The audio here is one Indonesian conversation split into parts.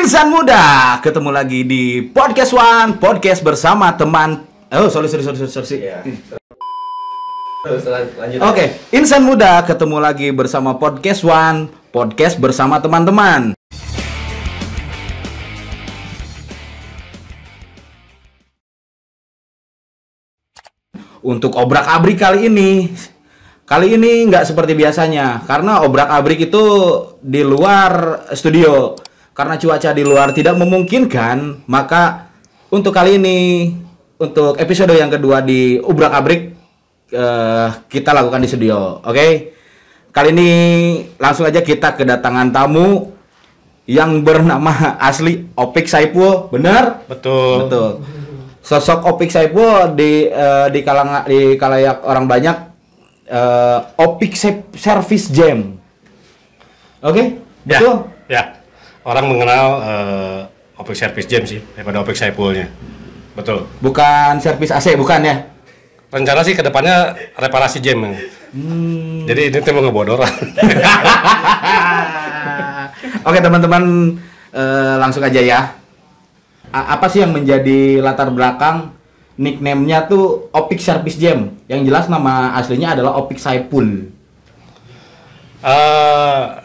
Insan muda, ketemu lagi di Podcast One, podcast bersama teman. Oh, sorry. Ya. Terus lanjut. Oke, Insan muda ketemu lagi bersama Podcast One, podcast bersama teman-teman. Untuk obrak-abrik kali ini nggak seperti biasanya, karena obrak-abrik itu di luar studio. Karena cuaca di luar tidak memungkinkan, maka untuk kali ini, untuk episode yang kedua di obrak-abrik, kita lakukan di studio. Oke? Kali ini langsung aja kita kedatangan tamu yang bernama asli Opik Saipul, benar? Betul. Sosok Opik Saipul di kalayak orang banyak, Opik Service Jam. Oke? Betul? Ya. Orang mengenal Opik Service Jam sih daripada Opik Saipulnya. Betul. Bukan servis AC, bukan ya? Rencana sih kedepannya reparasi jam. Jadi ini tuh mau ngebodor. Oke teman-teman, langsung aja ya. Apa sih yang menjadi latar belakang nickname-nya tuh Opik Service Jam? Yang jelas nama aslinya adalah Opik Saipul.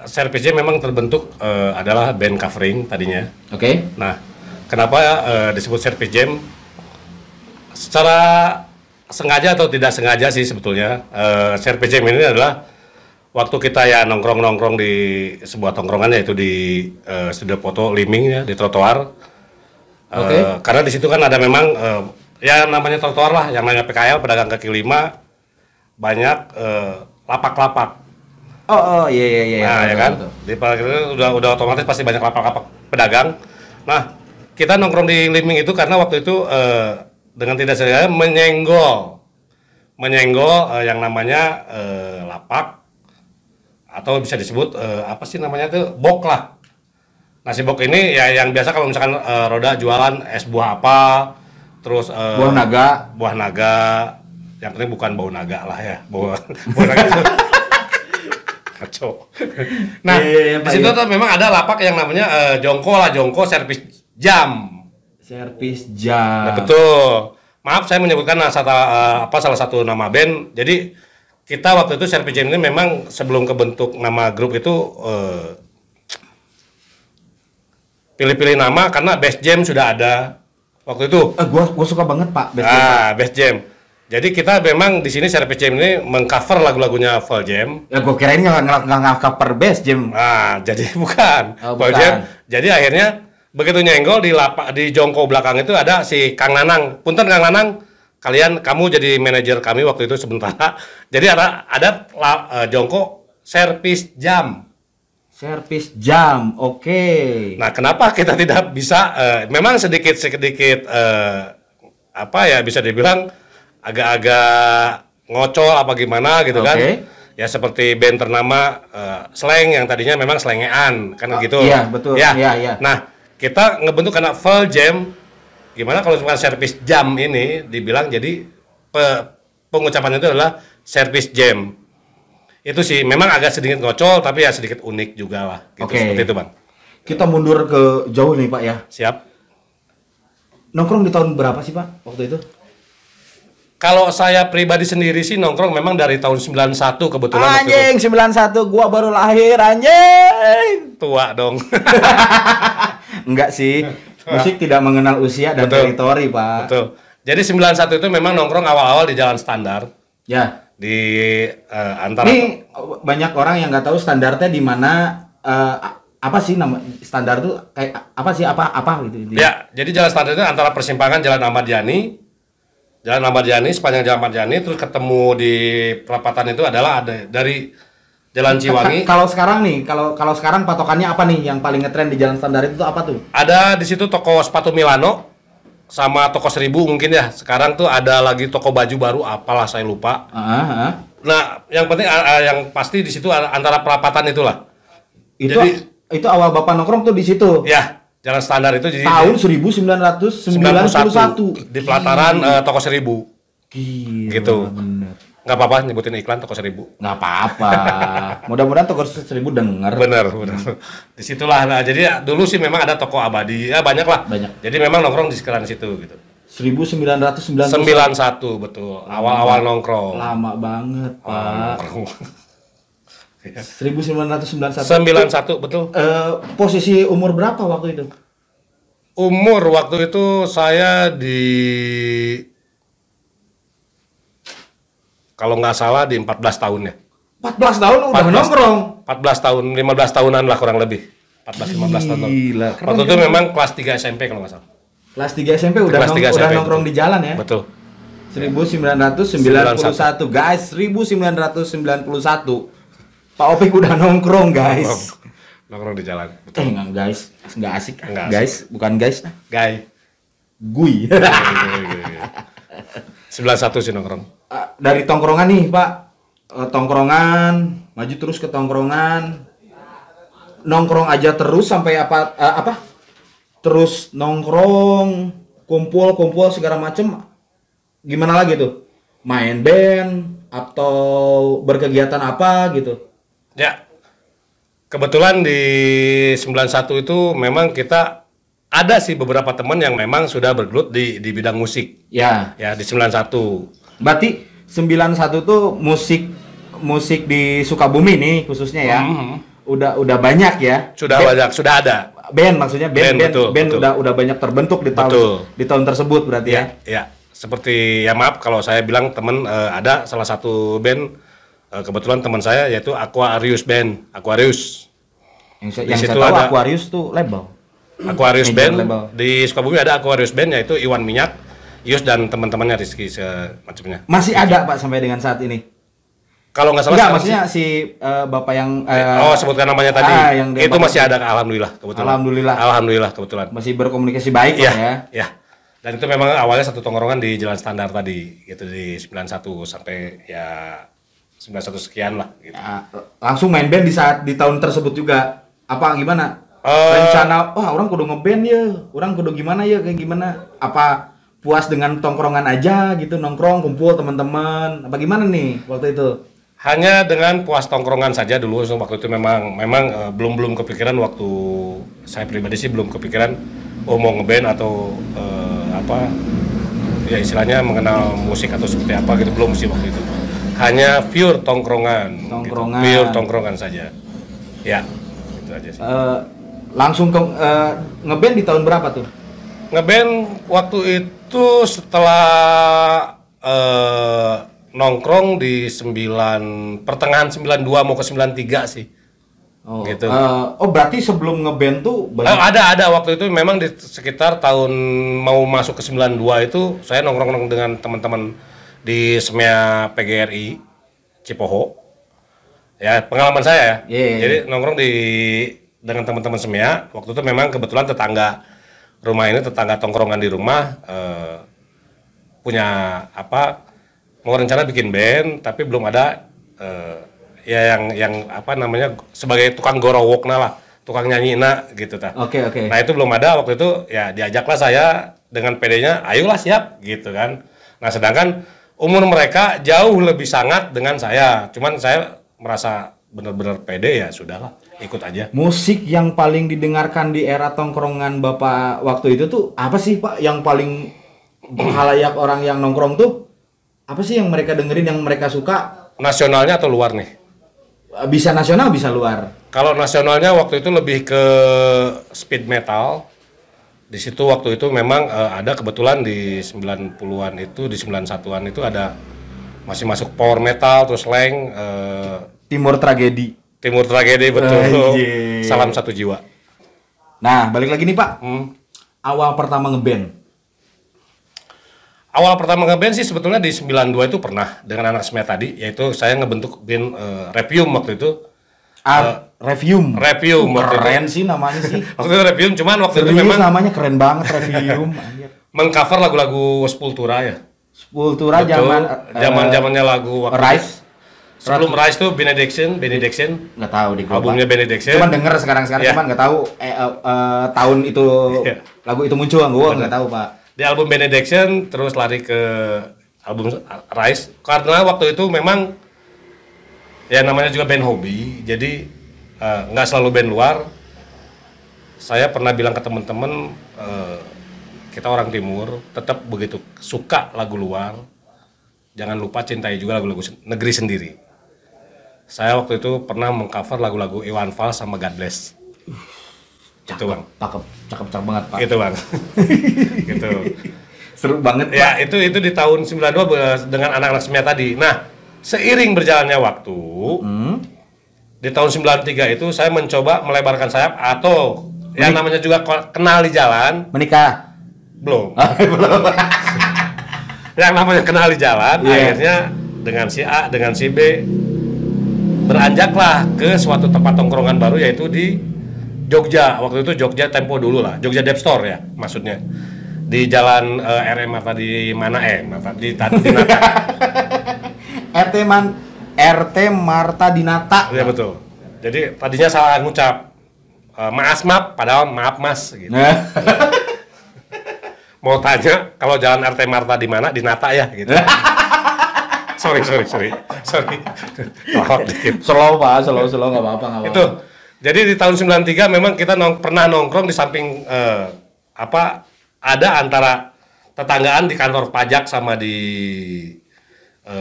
Service Jam memang terbentuk adalah band covering tadinya. Oke. Nah, kenapa disebut Service Jam? Secara sengaja atau tidak sengaja sih sebetulnya, Service Jam ini adalah waktu kita ya nongkrong di sebuah tongkrongan, yaitu di studio foto Liming ya, di trotoar. Karena di situ kan ada memang ya namanya trotoar lah, yang namanya PKL, pedagang kaki lima, banyak lapak-lapak. Iya. Nah, ya kan? Di parkir itu udah otomatis pasti banyak lapak-lapak pedagang. Nah, kita nongkrong di Liming itu karena waktu itu dengan tidak sengaja menyenggol yang namanya lapak, atau bisa disebut apa sih namanya tuh, bok lah. Nah, si bok ini ya yang biasa kalau misalkan Roda jualan es buah apa, terus buah naga. Yang penting bukan bau naga lah ya, bau naga itu. Kacau. Nah, di situ tuh memang ada lapak yang namanya Jongko Service Jam. Service Jam. Nah, betul. Maaf saya menyebutkan salah satu nama band. Jadi kita waktu itu Service Jam ini memang sebelum kebentuk nama grup itu pilih-pilih nama karena Best Jam sudah ada waktu itu. Gua suka banget Pak Best Jam. Best Jam. Jadi kita memang di sini Service Jam ini mengcover lagu-lagunya Full Jam. Ya gua kirain nggak cover Best Jam. Jadi bukan. Full Jam. Jadi akhirnya begitu nyenggol di jongko belakang itu ada si Kang Nanang. Punten Kang Nanang, kamu jadi manajer kami waktu itu sementara. Jadi ada jongko Service Jam. Service Jam, oke. Nah, kenapa kita tidak bisa? Memang sedikit bisa dibilang agak-agak ngocol apa gimana gitu kan? Ya seperti band ternama Slang yang tadinya memang Slengean kan gitu. Iya betul. Iya. Nah, kita ngebentuk karena Full Jam. Gimana kalau misalkan Service Jam ini dibilang jadi pengucapannya itu adalah Service Jam. Itu sih memang agak sedikit ngocol tapi ya sedikit unik juga lah. Gitu, seperti itu Bang. Kita mundur ke jauh nih Pak ya. Siap. Nongkrong di tahun berapa sih Pak waktu itu? Kalau saya pribadi sendiri sih nongkrong memang dari tahun 91 kebetulan. Anjing, 91 gua baru lahir anjing. Tua dong. Enggak sih. Musik tidak mengenal usia dan teritori, Pak. Betul. Jadi 91 itu memang nongkrong awal-awal di Jalan Standar. Ya. Di antara. Ini banyak orang yang nggak tahu standarnya di mana. Apa sih nama standar itu kayak apa sih apa gitu. Ya, jadi Jalan Standar itu antara persimpangan Jalan Ahmad Yani, sepanjang Jalan Ahmad Yani, terus ketemu di perapatan itu adalah ada dari Jalan Ciwangi. Kalau sekarang patokannya apa nih yang paling ngetren di Jalan Standar itu apa tuh? Ada di situ toko sepatu Milano sama toko 1000 mungkin ya. Sekarang tuh ada lagi toko baju baru, apalah saya lupa. Nah, yang penting yang pasti di situ antara perapatan itulah. Itu awal Bapak nongkrong tuh di situ. Ya, Jalan Standar itu jadi tahun 1991 di pelataran toko 1000. Gila, gitu. Bener. Nggak apa-apa nyebutin iklan toko 1000. Nggak apa-apa. Mudah-mudahan toko 1000 denger. Bener. Disitulah. Nah, jadi dulu sih memang ada toko abadi. Ya banyak lah. Banyak. Jadi memang nongkrong di sekitaran situ gitu. 1991. 91 betul. Awal-awal nongkrong. Lama banget, Pak. Nongkrong. 1991. 91 betul. Posisi umur berapa waktu itu? Umur waktu itu saya kalau nggak salah di 14 tahun ya. 14 tahun udah 14 nongkrong. 14 tahun, 15 tahunan lah kurang lebih. 14-15 tahun. Gila, Waktu itu memang kelas 3 SMP kalau nggak salah. Kelas 3 SMP udah, Kelas 3 udah SMP, nongkrong betul. di jalan ya? Betul. 1991. Guys, 1991. Pak Opik udah nongkrong, guys. Nongkrong di jalan. Enggak, guys. Enggak asik. Enggak asik. Guys, bukan guys. Guy. Gui. 91 sih nongkrong. Dari tongkrongan nih, Pak. Tongkrongan, maju terus ke tongkrongan. Nongkrong aja terus sampai apa? Terus nongkrong, kumpul segala macem. Gimana lagi tuh? Main band atau berkegiatan apa gitu? Ya. Kebetulan di 91 itu memang kita ada sih beberapa teman yang memang sudah bergelut di bidang musik. Ya. Ya, di 91. Berarti 91 tuh musik di Sukabumi nih khususnya ya. Udah banyak ya. Sudah banyak, sudah ada. Band maksudnya band betul. udah banyak terbentuk di tahun Betul. di tahun tersebut berarti ya. Ya. Seperti ya maaf kalau saya bilang teman ada salah satu band kebetulan teman saya yaitu Aquarius Band, Aquarius. Yang saya tahu Aquarius tuh label. Aquarius Major Band label. di Sukabumi ada Aquarius Band yaitu Iwan Minyak, Yus dan teman-temannya Rizky semacamnya. Masih ada Pak sampai dengan saat ini. Kalau nggak salah Enggak, sekarang maksudnya si Bapak yang sebutkan namanya tadi. yang Itu Bapak- masih ada alhamdulillah kebetulan. Alhamdulillah. Kebetulan. masih berkomunikasi baik Iya, Pak ya. ya. Dan itu memang awalnya satu tongkrongan di Jalan Standar tadi, gitu di 91 sampai ya 91 sekian lah gitu. Ya, langsung main band di tahun tersebut juga. Apa gimana? Eh, Rencana, orang kudu ngeband ya, orang kudu gimana ya, kayak gimana? Apa puas dengan tongkrongan aja gitu, nongkrong, kumpul teman-teman, apa gimana nih waktu itu? Hanya dengan puas tongkrongan saja dulu waktu itu memang belum kepikiran waktu saya pribadi sih belum kepikiran mau ngeband atau apa ya istilahnya mengenal musik atau seperti apa gitu belum sih waktu itu. Hanya pure tongkrongan. Tongkrongan. Gitu. Pure tongkrongan saja. Ya, itu aja sih. Langsung ngeband di tahun berapa tuh? Ngeband waktu itu setelah nongkrong di pertengahan 92 mau ke 93 sih. Oh, Gitu. Berarti sebelum ngeband tuh Ada waktu itu memang di sekitar tahun mau masuk ke 92 itu saya nongkrong dengan teman-teman di SEMIA PGRI Cipoho. Ya, pengalaman saya ya. Yeah. Jadi nongkrong dengan teman-teman SEMIA, waktu itu memang kebetulan tetangga tongkrongan di rumah punya mau rencana bikin band tapi belum ada ya yang apa namanya sebagai tukang gorowokna lah, tukang nyanyi gitu ta. Oke. Nah itu belum ada waktu itu ya diajaklah saya dengan PD-nya, ayolah siap gitu kan. Nah sedangkan umur mereka jauh lebih sangat dengan saya, cuman saya merasa benar-benar pede ya sudahlah ikut aja. Musik yang paling didengarkan di era tongkrongan Bapak waktu itu tuh apa sih Pak? Yang paling halayak orang yang nongkrong tuh apa sih yang mereka dengerin, yang mereka suka? Nasionalnya atau luar nih? Bisa nasional, bisa luar. Kalau nasionalnya waktu itu lebih ke speed metal. Di situ waktu itu memang ada kebetulan di 90-an itu, di 91-an itu ada masih masuk power metal, terus slang Timur Tragedi. Timur Tragedi betul. Anjir. Salam satu jiwa. Nah, balik lagi nih Pak. Awal pertama ngeband. Awal pertama ngeband sih sebetulnya di 92 itu pernah dengan anak SEMIA tadi, yaitu saya ngebentuk band Revium waktu itu. Revium. Revium waktu itu. Keren sih namanya sih. Waktu itu Revium, cuman waktu itu Serius memang namanya keren banget Revium. Anjir. mengcover lagu-lagu Sepultura ya. Sepultura Betul. zaman-zamannya lagu waktu Rise. Sebelum Rise tuh Benediction. Nggak tahu di gua, Albumnya Pak. Benediction. Cuman denger sekarang Ya. cuman nggak tahu tahun itu Iya. lagu itu muncul, gua nggak tahu Pak. Di album Benediction terus lari ke album Rise, karena waktu itu memang ya namanya juga band hobi, jadi nggak selalu band luar. Saya pernah bilang ke teman-teman, kita orang timur tetap begitu suka lagu luar, jangan lupa cintai juga lagu-lagu negeri sendiri. Saya waktu itu pernah mengcover lagu-lagu Iwan Fals sama God Bless. Itu bang. Cakep banget pak. Gitu bang. Gitu. Seru banget pak. Ya itu di tahun 92 dengan anak-anak semia tadi. Nah seiring berjalannya waktu, di tahun 93 itu saya mencoba melebarkan sayap atau yang namanya juga kenal di jalan. Menikah? Belum. Belum. Yang namanya kenal di jalan, akhirnya dengan si A, dengan si B beranjaklah ke suatu tempat tongkrongan baru, yaitu di Jogja. Waktu itu Jogja Tempo dulu lah, Jogja Dep Store ya maksudnya. Di jalan RM Marta di mana Marta di Nata. RT Marta Dinata. Iya betul. Jadi tadinya salah ngucap. Maaf, padahal maaf mas gitu. Mau tanya kalau jalan RT Marta di mana? Di Nata ya gitu. sorry. Slow pak, slow nggak apa-apa. Itu. Jadi di tahun 93 memang kita pernah nongkrong di samping ada antara tetanggaan di kantor pajak sama di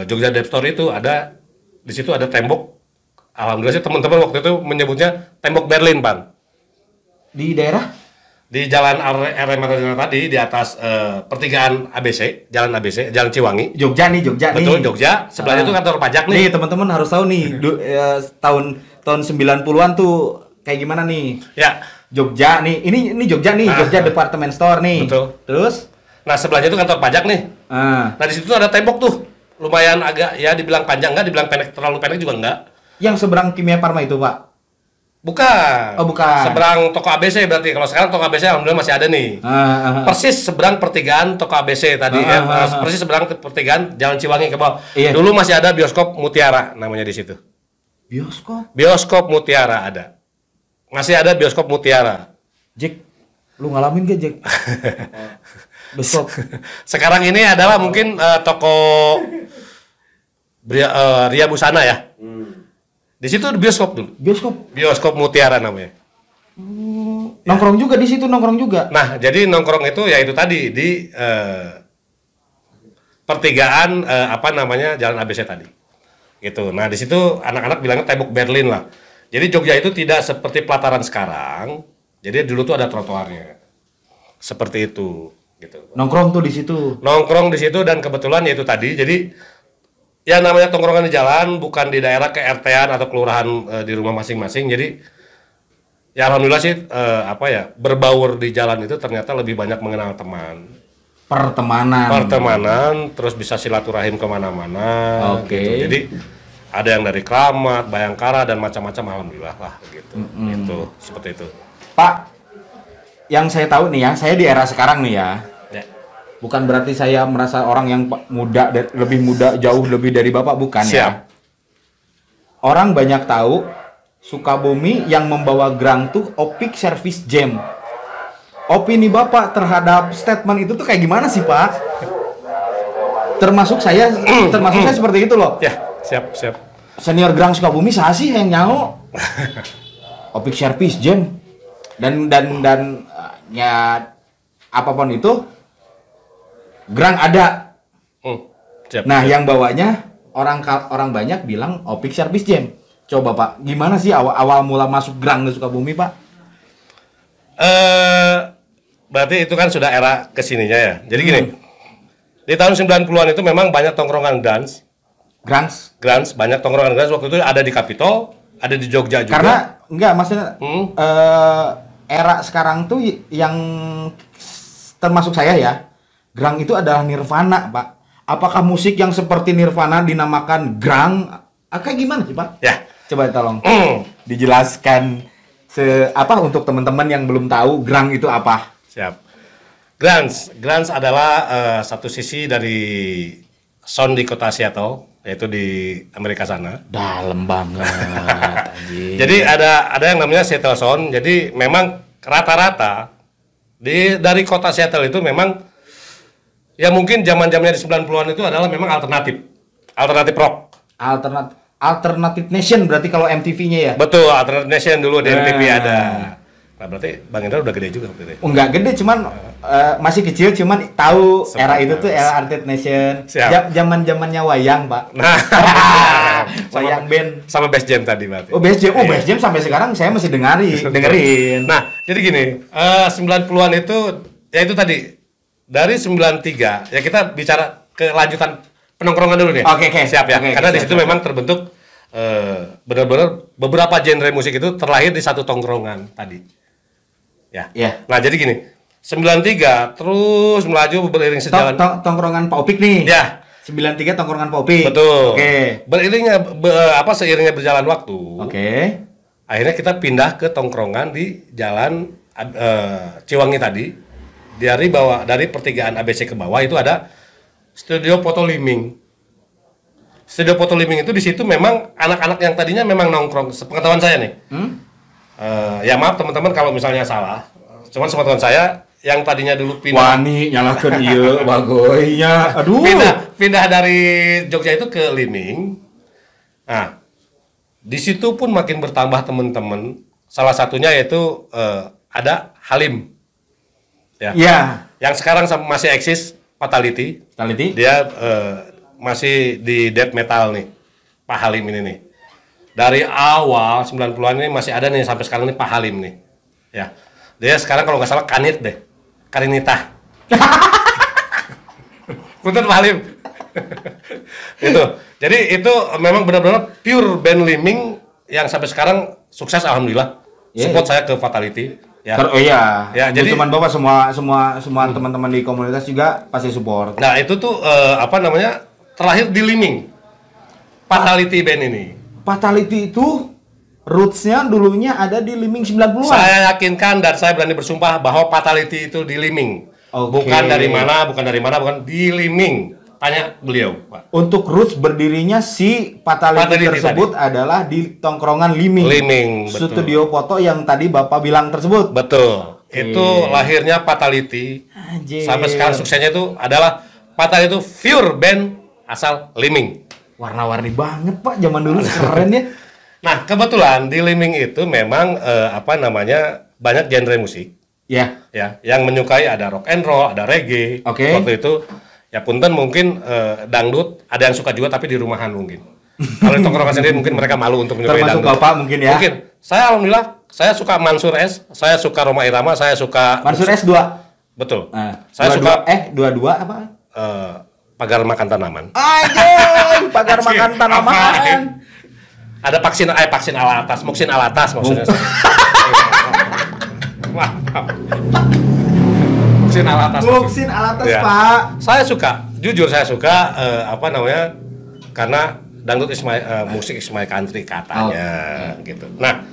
Jogja Dep Store itu ada, di situ ada tembok. Alhamdulillah sih teman-teman waktu itu menyebutnya tembok Berlin, Pan. Di daerah? Di jalan RM tadi, di atas pertigaan ABC, jalan ABC, jalan Ciwangi. Jogja nih. Betul, Jogja. Sebelahnya itu kantor pajak nih. Nih, teman-teman harus tahu nih, tahun 90-an tuh kayak gimana nih? Ya. Jogja nih. Ini Jogja nih, Jogja Department Store nih. Betul. Terus? Nah, sebelahnya itu kantor pajak nih. Nah, di situ ada tembok tuh. Lumayan agak ya dibilang panjang enggak, dibilang pendek, terlalu pendek juga enggak. Yang seberang Kimia Farma itu, Pak? Bukan. Oh, bukan. Seberang toko ABC berarti. Kalau sekarang toko ABC alhamdulillah masih ada nih. Persis seberang pertigaan toko ABC tadi. Persis seberang pertigaan Jalan Ciwangi ke bawah. Iya. Dulu masih ada bioskop Mutiara namanya di situ. Bioskop Mutiara ada. Masih ada bioskop Mutiara. Jack, lu ngalamin gak, Jack? Bioskop. Sekarang ini adalah mungkin toko Ria Busana ya. Di situ ada bioskop dulu. Bioskop Mutiara namanya. Nongkrong juga di situ, nongkrong juga. Nah, jadi nongkrong itu ya itu tadi di pertigaan Jalan ABC tadi. Gitu. Nah, di situ anak-anak bilangnya tembok Berlin lah. Jadi Jogja itu tidak seperti pelataran sekarang. Jadi dulu tuh ada trotoarnya. Seperti itu, gitu. Nongkrong tuh di situ. Nongkrong di situ dan kebetulan ya itu tadi. Jadi ya namanya tongkrongan di jalan, bukan di daerah ke-RT-an atau kelurahan di rumah masing-masing. Jadi ya alhamdulillah sih berbaur di jalan itu ternyata lebih banyak mengenal teman. Pertemanan, terus bisa silaturahim kemana-mana. Oke. Gitu. Jadi ada yang dari Kramat, Bayangkara dan macam-macam, alhamdulillah lah gitu. Gitu, seperti itu. Pak, yang saya tahu nih ya, saya di era sekarang nih ya. Bukan berarti saya merasa orang yang muda, lebih muda, jauh lebih dari Bapak, bukan. Siap. Ya. Orang banyak tahu Sukabumi yang membawa Grang tuh Opik Service Jam. Opini Bapak terhadap statement itu tuh kayak gimana sih, Pak? Termasuk saya seperti itu loh. Ya, siap. Senior Grang Sukabumi saya sih yang nyaho. Opik Service Jam. Dan ya apapun itu Grang ada. Siap, nah, yang bawanya orang banyak bilang Opik Service Jam. Coba Pak, gimana sih awal mula masuk Grang ke Sukabumi, Pak? Berarti itu kan sudah era kesininya ya. Jadi gini, di tahun 90-an itu memang banyak tongkrongan Grans, banyak tongkrongan Grans waktu itu ada di Capitol, ada di Jogja juga. Karena enggak, maksudnya era sekarang tuh yang termasuk saya ya, Grang itu adalah Nirvana, Pak. Apakah musik yang seperti Nirvana dinamakan Grang? Kayak gimana sih, Pak? Ya, coba tolong dijelaskan untuk teman-teman yang belum tahu Grang itu apa. Siap. Grans adalah satu sisi dari sound di kota Seattle, yaitu di Amerika sana. Dalam banget. Jadi ada yang namanya Seattle Sound. Jadi memang rata-rata dari kota Seattle itu memang Ya mungkin zaman-zamannya di 90-an itu adalah memang alternatif. Alternatif rock. Alternative Nation berarti kalau MTV-nya ya. Betul, Alternative Nation dulu di MTV ada. Nah, berarti Bang Indra udah gede juga berarti. Enggak gede, cuman masih kecil, cuman tahu era itu tuh era Alternative Nation. Zaman-zamannya wayang, Pak. Nah, wayang band sama Bass Jam tadi berarti. Oh, Bass Jam. Oh, Bass Jam sampai sekarang saya masih dengerin. Nah, jadi gini, 90-an itu ya itu tadi. Dari 93, ya kita bicara kelanjutan penongkrongan dulu nih. Oke. Siap ya. Karena di situ memang terbentuk benar-benar beberapa genre musik itu terlahir di satu tongkrongan tadi. Ya. Nah, jadi gini, 93 terus melaju beriring sejalan. Tongkrongan Pak Opik nih. Ya. 93 tongkrongan Pak Opik. Betul. Oke. Seiringnya berjalan waktu. Oke. Akhirnya kita pindah ke tongkrongan di jalan Ciwangi tadi. Dari pertigaan ABC ke bawah itu ada studio foto liming. Studio foto liming itu di situ memang anak-anak yang tadinya memang nongkrong. Sepengetahuan saya nih. Ya maaf teman-teman kalau misalnya salah. Cuman sepengetahuan saya yang tadinya dulu pindah. Wani nyalakan iya bagoynya. Aduh. Pindah dari Jogja itu ke Liming. Nah, di situ pun makin bertambah teman-teman. Salah satunya yaitu ada Halim. Ya. Yang sekarang masih eksis Fatality. Dia masih di death metal nih. Pak Halim ini nih. Dari awal 90-an ini masih ada nih sampai sekarang nih Pak Halim nih. Ya. Dia sekarang kalau nggak salah Kanit deh. Karinita. Punten Pak Halim. Itu. Jadi itu memang benar-benar pure band Liming yang sampai sekarang sukses alhamdulillah. Support saya ke Fatality. Ya. Ya, jadi teman Bapak semua teman-teman di komunitas juga pasti support. Nah, itu tuh terlahir di Liming. Fatality band ini. Fatality itu roots-nya dulunya ada di Liming 90-an. Saya yakinkan dan saya berani bersumpah bahwa Fatality itu di Liming. Bukan dari mana, bukan di Liming. Tanya beliau, Pak. Untuk roots berdirinya si Fatality tersebut tadi adalah di tongkrongan Liming, betul. Studio foto yang tadi Bapak bilang tersebut. Betul. Itu lahirnya Fatality. Sampai sekarang suksesnya itu adalah Fatality itu pure band asal Liming. Warna-warni banget, Pak, zaman dulu keren ya. Nah, kebetulan di Liming itu memang banyak genre musik. Ya, yang menyukai ada rock and roll, ada reggae. Waktu itu ya punten mungkin dangdut ada yang suka juga tapi di rumahan mungkin. Kalau di tongkrongan sendiri mungkin mereka malu untuk menyukai dangdut. Termasuk Bapak mungkin ya. Mungkin. Saya alhamdulillah saya suka Mansur S, saya suka Roma Irama, saya suka Mansur S 2. Betul. Saya suka 22 apa? Pagar Makan Tanaman. Anjing, Pagar Makan Tanaman. Ada vaksin alatas, muksin alatas maksudnya. Muksin alatas ya. Pak. Saya suka, jujur saya suka karena dangdut musik is my country katanya gitu. Nah,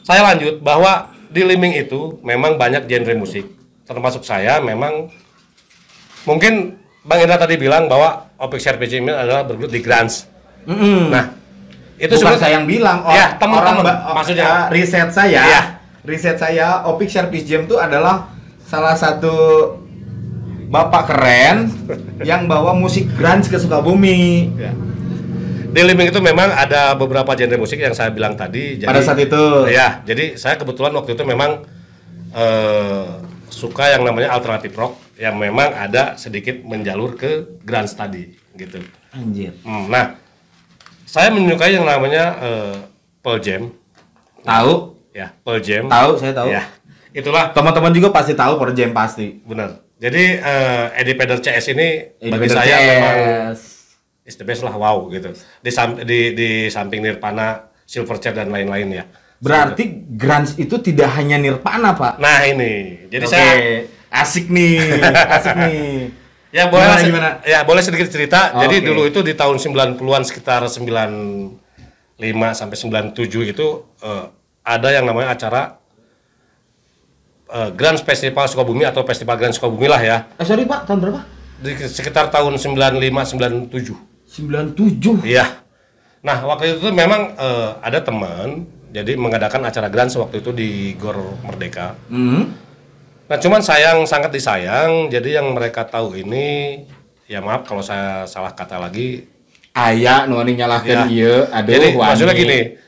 saya lanjut bahwa di Liming itu memang banyak genre musik. Termasuk saya memang mungkin Bang Indra tadi bilang bahwa Opik RPG ini adalah bergelut di grunge. Nah, itu bukan saya yang bilang, ya, teman-teman maksudnya riset saya Opik Service Jam itu adalah salah satu bapak keren yang bawa musik grunge ke Sukabumi. Ya. Di Liming itu memang ada beberapa genre musik yang saya bilang tadi. Pada saat itu. Ya, jadi saya kebetulan waktu itu memang suka yang namanya alternatif rock yang memang ada sedikit menjalur ke grunge tadi, gitu. Anjir. Nah, saya menyukai yang namanya Pearl Jam. Tahu? Ya, Pearl Jam. Tahu, saya tahu. Ya. Itulah teman-teman juga pasti tahu Pearl Jam pasti. Benar. Jadi Eddie Vedder CS ini bagi saya memang is the best lah, wow gitu. Di samping Nirvana, Silverchair dan lain-lain ya. Berarti grunge itu tidak hanya Nirvana, Pak. Nah, ini. Jadi saya asik nih. Ya boleh gimana? Ya boleh sedikit cerita. Jadi dulu itu di tahun 90-an sekitar 95 sampai 97 itu ada yang namanya acara Grunge Festival Sukabumi atau Festival Grunge Sukabumi lah ya. Sorry Pak, tahun berapa? Di sekitar tahun 95 97. 97. Iya. Nah, waktu itu memang ada teman jadi mengadakan acara grunge waktu itu di Gor Merdeka. Nah, Nah, cuman sangat disayang. Jadi yang mereka tahu ini, ya maaf kalau saya salah kata lagi. Aya nu nyalahkeun Ya. ieu, aduh. Jadi wani. maksudnya gini,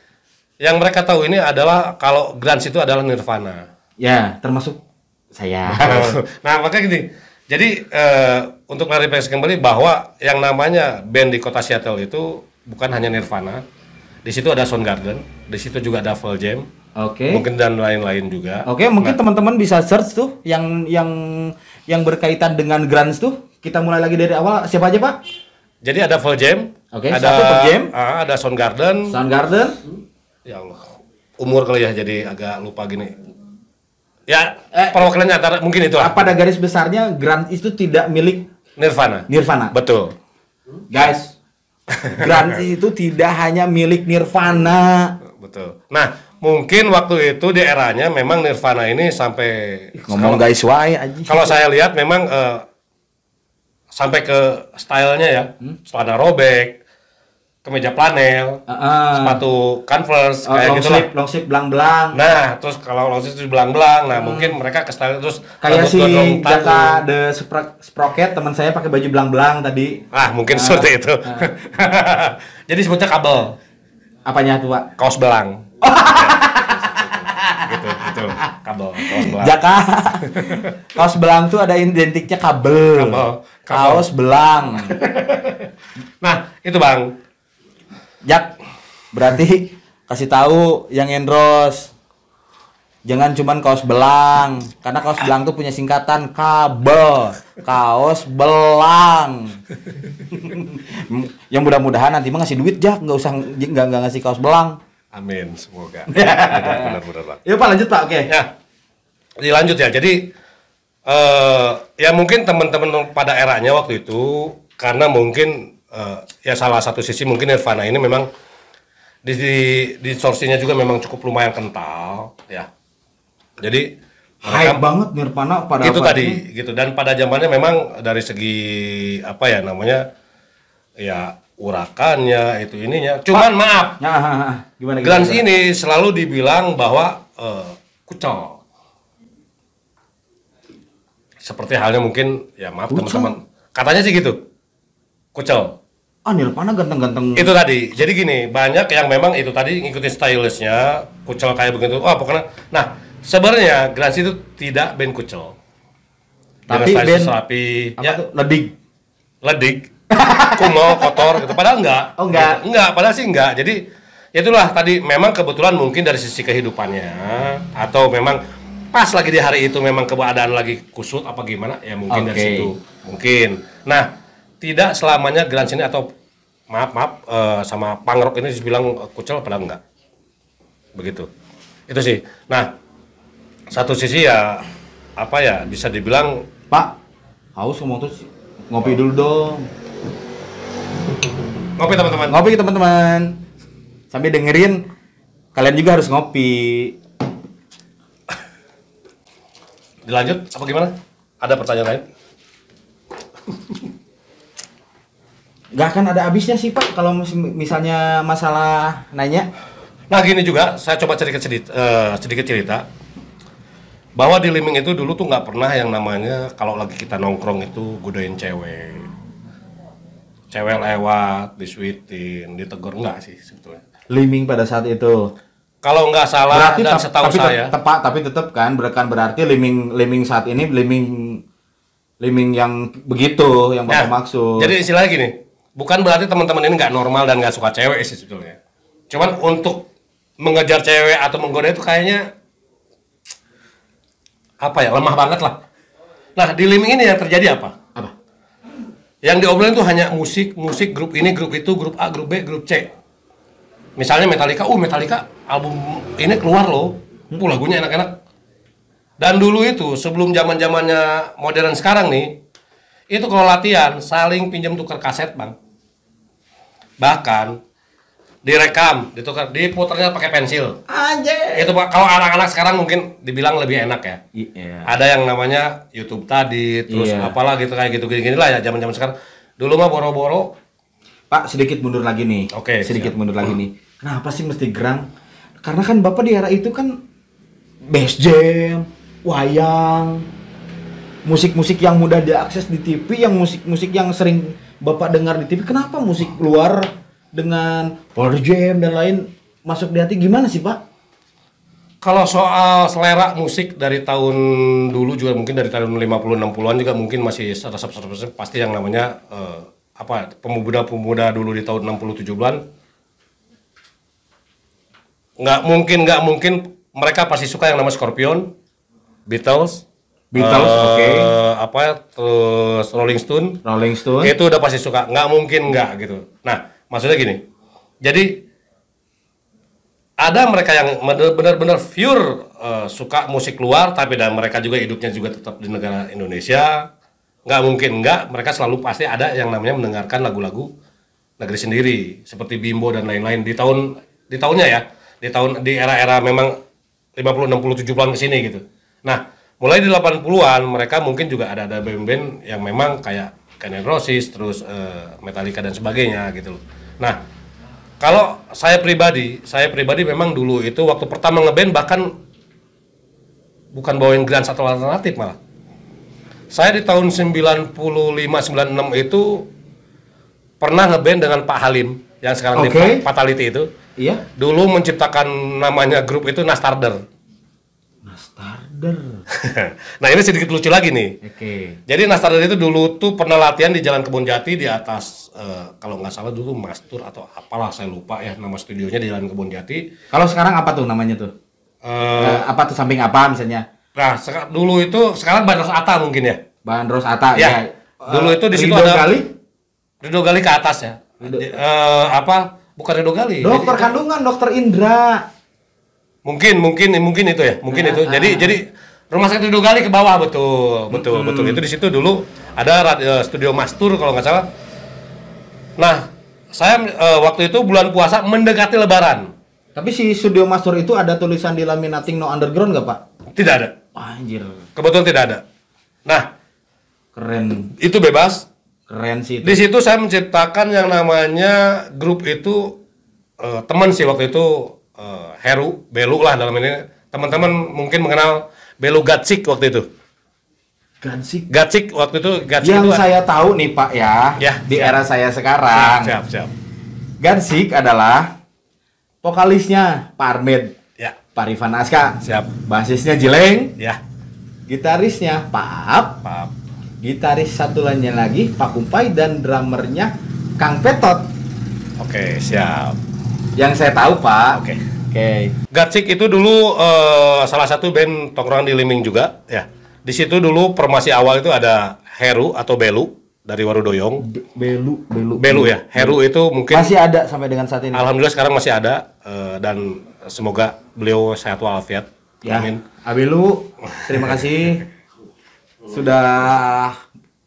yang mereka tahu ini adalah kalau grunge itu adalah Nirvana. Ya, termasuk saya. Nah, makanya gini. Jadi untuk klarifikasi kembali bahwa yang namanya band di kota Seattle itu bukan hanya Nirvana. Di situ ada Soundgarden, di situ juga ada Pearl Jam. Oke. Mungkin dan lain-lain juga. Oke, mungkin teman-teman bisa search tuh yang berkaitan dengan grunge tuh. Kita mulai lagi dari awal. Siapa aja, Pak? Jadi ada Pearl Jam, Oke, ada satu Pearl Jam. ada Soundgarden. Soundgarden. Ya Allah, umur kali ya jadi agak lupa gini. Ya, perwakilannya antara mungkin itu lah. Pada garis besarnya grunge itu tidak milik Nirvana. Nirvana. Betul. Guys, grunge itu tidak hanya milik Nirvana. Betul. Nah, mungkin waktu itu di eranya memang Nirvana ini sampai Ngomong guys wae aja. kalau saya lihat memang sampai ke stylenya ya, celana robek, kemeja flanel, sepatu Converse kayak gitu lah. Long sleeve belang-belang. Nah, terus kalau long sleeve belang-belang, nah mungkin mereka ke style terus Kayak rambut si gondrong Jaka tahu. the Sprocket, teman saya pakai baju belang-belang tadi. Ah, mungkin seperti itu. Jadi sebutnya kabel, Apanya tuh, Pak? kaos belang. gitu, kabel, kaos belang. Jaka. Kaos belang tuh ada identiknya kabel. Kaos belang. Nah, itu Bang. Jak, berarti kasih tahu yang endorse. Jangan cuman kaos belang, karena kaos belang tuh punya singkatan kabel, kaos belang. Yang mudah-mudahan nanti mah ngasih duit, Jak, nggak ngasih kaos belang. Amin, semoga. Benar-benar Bang. Ya Pak, lanjut Pak, oke. Ya, dilanjut ya. Jadi ya mungkin teman-teman pada eranya waktu itu karena mungkin ya salah satu sisi mungkin Nirvana ini memang di source-nya juga memang cukup lumayan kental ya. Jadi Hype banget Nirvana pada itu apa tadi ini? gitu, dan pada zamannya memang dari segi apa ya namanya ya urakannya itu ininya. Cuman maaf, Gimana? grunge ini selalu dibilang bahwa kucel. Seperti halnya mungkin ya maaf Kucel? teman-teman. Katanya sih gitu. Kucel. Nirvana ganteng-ganteng. Itu tadi. Jadi gini, banyak yang memang itu tadi ngikutin stylishnya, kucel kayak begitu. Oh, pokoknya. Nah, sebenarnya grunge itu tidak band kucel. Tapi dengan band rapi, apa ya tuh? Ledik. ledik, kuno, kotor gitu. Padahal enggak. Oh, enggak. Gitu. Enggak, padahal sih enggak. Jadi itulah tadi memang kebetulan mungkin dari sisi kehidupannya atau memang pas lagi di hari itu memang keadaan lagi kusut apa gimana ya mungkin dari situ. Mungkin. Nah, tidak selamanya grunge ini atau maaf sama punk rock ini dibilang kucel padahal enggak. Begitu. Itu sih. Nah, satu sisi ya apa ya bisa dibilang Pak, haus ngomong terus ngopi dulu dong. ngopi teman-teman. Ngopi teman-teman. Sambil dengerin, kalian juga harus ngopi. Dilanjut apa gimana? Ada pertanyaan lain? Gak akan ada habisnya sih Pak kalau misalnya masalah nanya. Nah gini juga, saya coba sedikit cerita bahwa di Liming itu dulu tuh nggak pernah yang namanya kalau lagi kita nongkrong itu godain cewek lewat, disuitin, ditegur, enggak sih sebetulnya. Liming pada saat itu. Kalau nggak salah Berarti dan setahu saya, tepat, tapi tetap kan berarti liming saat ini liming yang begitu yang Bapak maksud. Jadi istilahnya gini, bukan berarti teman-teman ini nggak normal dan nggak suka cewek sih sebetulnya. Cuman untuk mengejar cewek atau menggoda itu kayaknya apa ya, lemah banget lah. Nah di Liming ini yang terjadi apa? Yang diobrolin tuh hanya musik, grup ini, grup itu, grup A, grup B, grup C. Misalnya Metallica, Metallica album ini keluar loh, lagunya enak-enak. Dan dulu itu sebelum zaman-zamannya modern sekarang nih, itu kalau latihan saling pinjam tukar kaset Bang. Bahkan direkam, ditukar, diputarnya pakai pensil. Anjir. Itu Pak, kalau anak-anak sekarang mungkin dibilang lebih enak ya. Iya. Ada yang namanya YouTube tadi, terus apalah gitu kayak gitu gini lah ya zaman-zaman sekarang. Dulu mah boro-boro. Pak, sedikit mundur lagi nih. Oke, sedikit mundur lagi nih. Kenapa sih mesti grunge? Karena kan Bapak di era itu kan bass jam, wayang, musik-musik yang mudah diakses di TV, yang musik-musik yang sering Bapak dengar di TV. Kenapa musik luar dengan Pearl Jam dan lain masuk di hati, gimana sih Pak? Kalau soal selera musik dari tahun dulu juga mungkin dari tahun 50-60-an juga mungkin masih resep-resep pasti yang namanya pemuda-pemuda dulu di tahun 60-70-an nggak mungkin mereka pasti suka yang namanya Scorpion, Beatles, Oke. Terus Rolling Stone. Itu udah pasti suka, nggak mungkin nggak gitu. Nah, maksudnya gini. Jadi ada mereka yang benar-benar pure suka musik luar, tapi dan mereka juga hidupnya juga tetap di negara Indonesia. Nggak mungkin nggak, mereka selalu pasti ada yang namanya mendengarkan lagu-lagu negeri sendiri, seperti Bimbo dan lain-lain di tahunnya ya, di era-era memang 50, 60, 70-an ke sini gitu. Nah, mulai di 80-an mereka mungkin juga ada band-band yang memang kayak Guns N' Roses, terus Metallica dan sebagainya gitu loh. Nah, kalau saya pribadi memang dulu itu waktu pertama ngeband bahkan bukan bawain grunge atau alternatif malah. Saya di tahun 95 96 itu pernah ngeband dengan Pak Halim yang sekarang di Fatality itu. Iya. Dulu menciptakan namanya grup itu Nastarder. Nah, ini sedikit lucu lagi nih. Jadi Nastarder itu dulu tuh pernah latihan di Jalan Kebon Jati di atas kalau nggak salah dulu Mastur atau apalah saya lupa ya nama studionya di Jalan Kebon Jati. Kalau sekarang apa tuh namanya tuh? Apa tuh samping apa misalnya? Nah, dulu itu sekarang Bandros Ata mungkin ya. Bandros Ata ya. Dulu itu di situ ada Ridho Gali ke atas ya. Bukan Ridho Gali. Dokter kandungan Dokter Indra. Mungkin itu ya, itu. Jadi rumah sakit Ridho Gali ke bawah betul. Itu di situ dulu ada studio Mastur kalau nggak salah. Nah, saya waktu itu bulan puasa mendekati Lebaran. Tapi si studio Mastur itu ada tulisan di laminating no underground nggak Pak? Tidak ada. Anjir. Kebetulan tidak ada. Nah, keren. Itu bebas. Keren sih. Di situ saya menciptakan yang namanya grup itu teman sih waktu itu. Heru, Belu lah dalam ini. Teman-teman mungkin mengenal Belu Gatsik waktu itu. Gatsik waktu itu. Yang saya tahu nih Pak ya di era saya sekarang. Siap. Gatsik adalah vokalisnya Pak Armed. Ya. Pak Rifan Aska. Siap. Basisnya Jileng. Ya. Gitarisnya Pak Aap. Gitaris satu lainnya lagi Pak Kumpai dan drummernya Kang Petot. Oke, siap. Yang saya tahu Pak. Oke. Gatsik itu dulu salah satu band tongkrongan di Liming juga ya. Di situ dulu formasi awal itu ada Heru atau Belu dari Warudoyong. Belu ya. Heru itu mungkin masih ada sampai dengan saat ini. Alhamdulillah sekarang masih ada dan semoga beliau sehat walafiat. Ya. Amin. Abelu, terima kasih sudah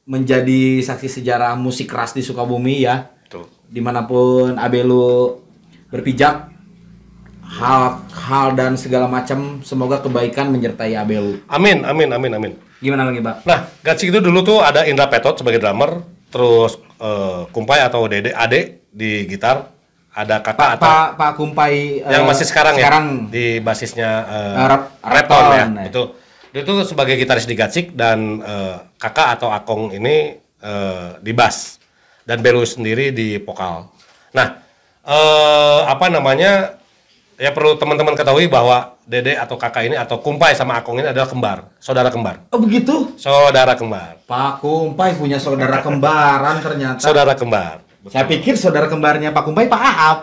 menjadi saksi sejarah musik keras di Sukabumi ya. Betul. Dimanapun Abelu berpijak, hal dan segala macam, semoga kebaikan menyertai Abelu. Amin. Gimana lagi Pak? Nah, Gatsik itu dulu tuh ada Indra Petot sebagai drummer, terus Kumpai atau Ade di gitar, ada Kakak Pak Kumpai yang masih sekarang ya di basisnya Repton ya. Itu sebagai gitaris di Gatsik dan Kakak atau Akong ini di bass dan Belu sendiri di vokal. Nah, ya perlu teman-teman ketahui bahwa Dede atau Kakak ini atau Kumpai sama Akong ini adalah saudara kembar. Oh begitu? Saudara kembar. Pak Kumpai punya saudara kembaran ternyata. Saudara kembar. Betul. Saya pikir saudara kembarnya Pak Kumpai Pak Aap.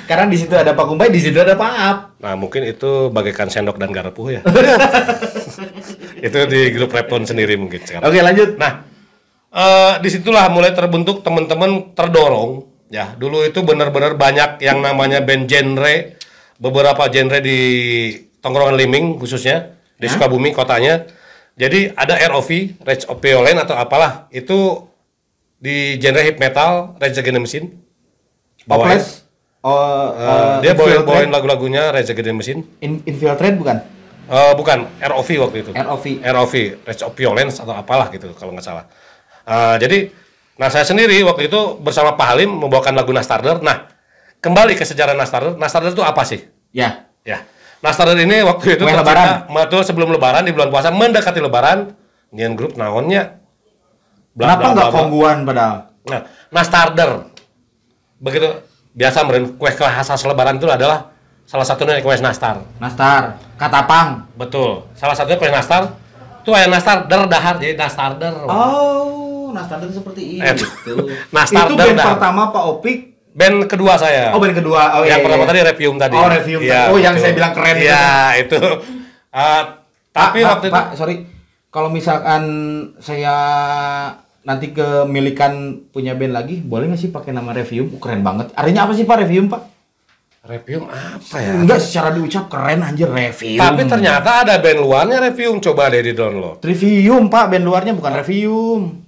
Karena di situ ada Pak Kumpai, di situ ada Pak Aap. Nah, mungkin itu bagaikan sendok dan garpu ya. Itu di grup Repton sendiri mungkin sekarang. Oke, lanjut. Nah, disitulah mulai terbentuk teman-teman terdorong ya. Dulu itu benar-benar banyak yang namanya band genre, beberapa genre di tongkrongan Liming khususnya di Sukabumi kotanya. Jadi ada ROV, Rage of Violence atau apalah itu di genre hip metal, Rage Against the Machine. Dia bawain lagu-lagunya Rage Against the Machine. Infiltrate bukan? Bukan, ROV waktu itu. ROV, Rage of Violence atau apalah gitu kalau nggak salah. Jadi, saya sendiri waktu itu bersama Pak Halim membawakan lagu Nastarder. Nah, kembali ke sejarah Nastarder. Nastarder itu apa sih? Ya. Nastar ini waktu itu Kue tercipta betul sebelum lebaran, di bulan puasa mendekati lebaran, nyian grup naonnya. Kenapa nggak kongguan padahal? Nah, Nastarder. Begitu biasa meren kue khas lebaran itu adalah salah satunya kue nastar. Nastar, katapang. Betul. Salah satunya kue nastar. Itu aya nastarder dahar jadi nastarder. Oh, nastarder seperti itu. Nastarder itu band pertama Pak Opik. Band kedua saya. Oh, band kedua. Oh, yang iya, pertama iya. tadi Revium tadi. Oh, Revium. Ya, oh, yang saya bilang keren itu. Iya, itu. Tapi waktu itu Pak, sorry. Kalau misalkan saya nanti kemilikan punya band lagi, boleh nggak sih pakai nama Revium? Keren banget. Artinya apa sih Pak Revium, Pak? Revium apa ya? Enggak, secara diucap keren anjir Revium. Tapi ternyata ada band luarnya Revium, coba deh di download. Trivium, Pak, band luarnya bukan Revium.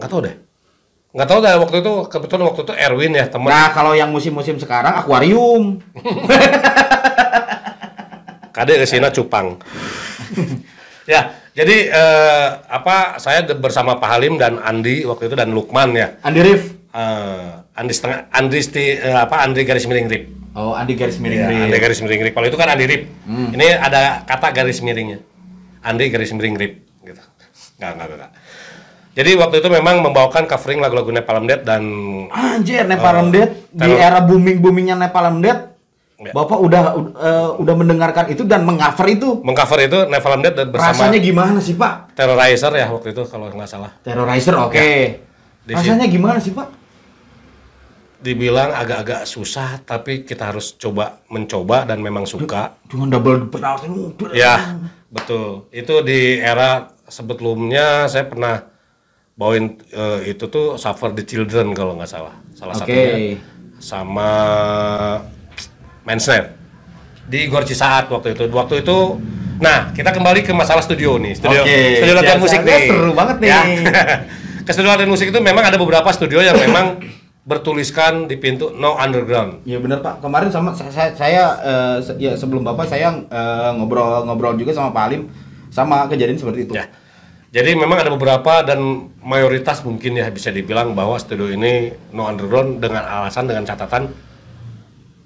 Nggak tahu deh. Nggak tahu deh waktu itu, kebetulan waktu itu Erwin ya teman. Nah, kalau yang musim-musim sekarang Aquarium. Kade kesina cupang. Ya, jadi saya bersama Pak Halim dan Andi waktu itu dan Lukman ya. Andi Rif. Andi garis miring Rip. Oh, Andi garis miring Ya, Rif. Andi garis miring Rip. Kalau itu kan Andi Rip. Ini ada kata garis miringnya. Andi garis miring Rip gitu. Enggak. Jadi waktu itu memang membawakan covering lagu-lagu Nepal Death dan Anjir, Nepal Death di era booming-boomingnya Nepal Death. Ya. Bapak udah mendengarkan itu dan mengcover itu. Mengcover itu Nepal Death dan bersama rasanya gimana sih, Pak? Terrorizer ya waktu itu kalau nggak salah. Terrorizer, oke. Okay. Ya. Rasanya gimana sih, Pak? Dibilang agak-agak susah, tapi kita harus mencoba dan memang suka. Cuma double pedal. Ya, betul. Itu di era sebelumnya saya pernah bawain itu tuh Suffer the Children kalau nggak salah. Salah satunya. Sama Mansner di Gor Cisaat waktu itu. Nah, kita kembali ke masalah studio nih. Studio latihan musik nih. Seru banget nih. Ya. Ke studio latihan musik itu memang ada beberapa studio yang memang bertuliskan di pintu no underground. Iya benar Pak. Kemarin sama saya ya sebelum Bapak saya ngobrol juga sama Pak Halim sama kejadian seperti itu. Ya. Jadi memang ada beberapa dan mayoritas mungkin ya bisa dibilang bahwa studio ini no underground dengan catatan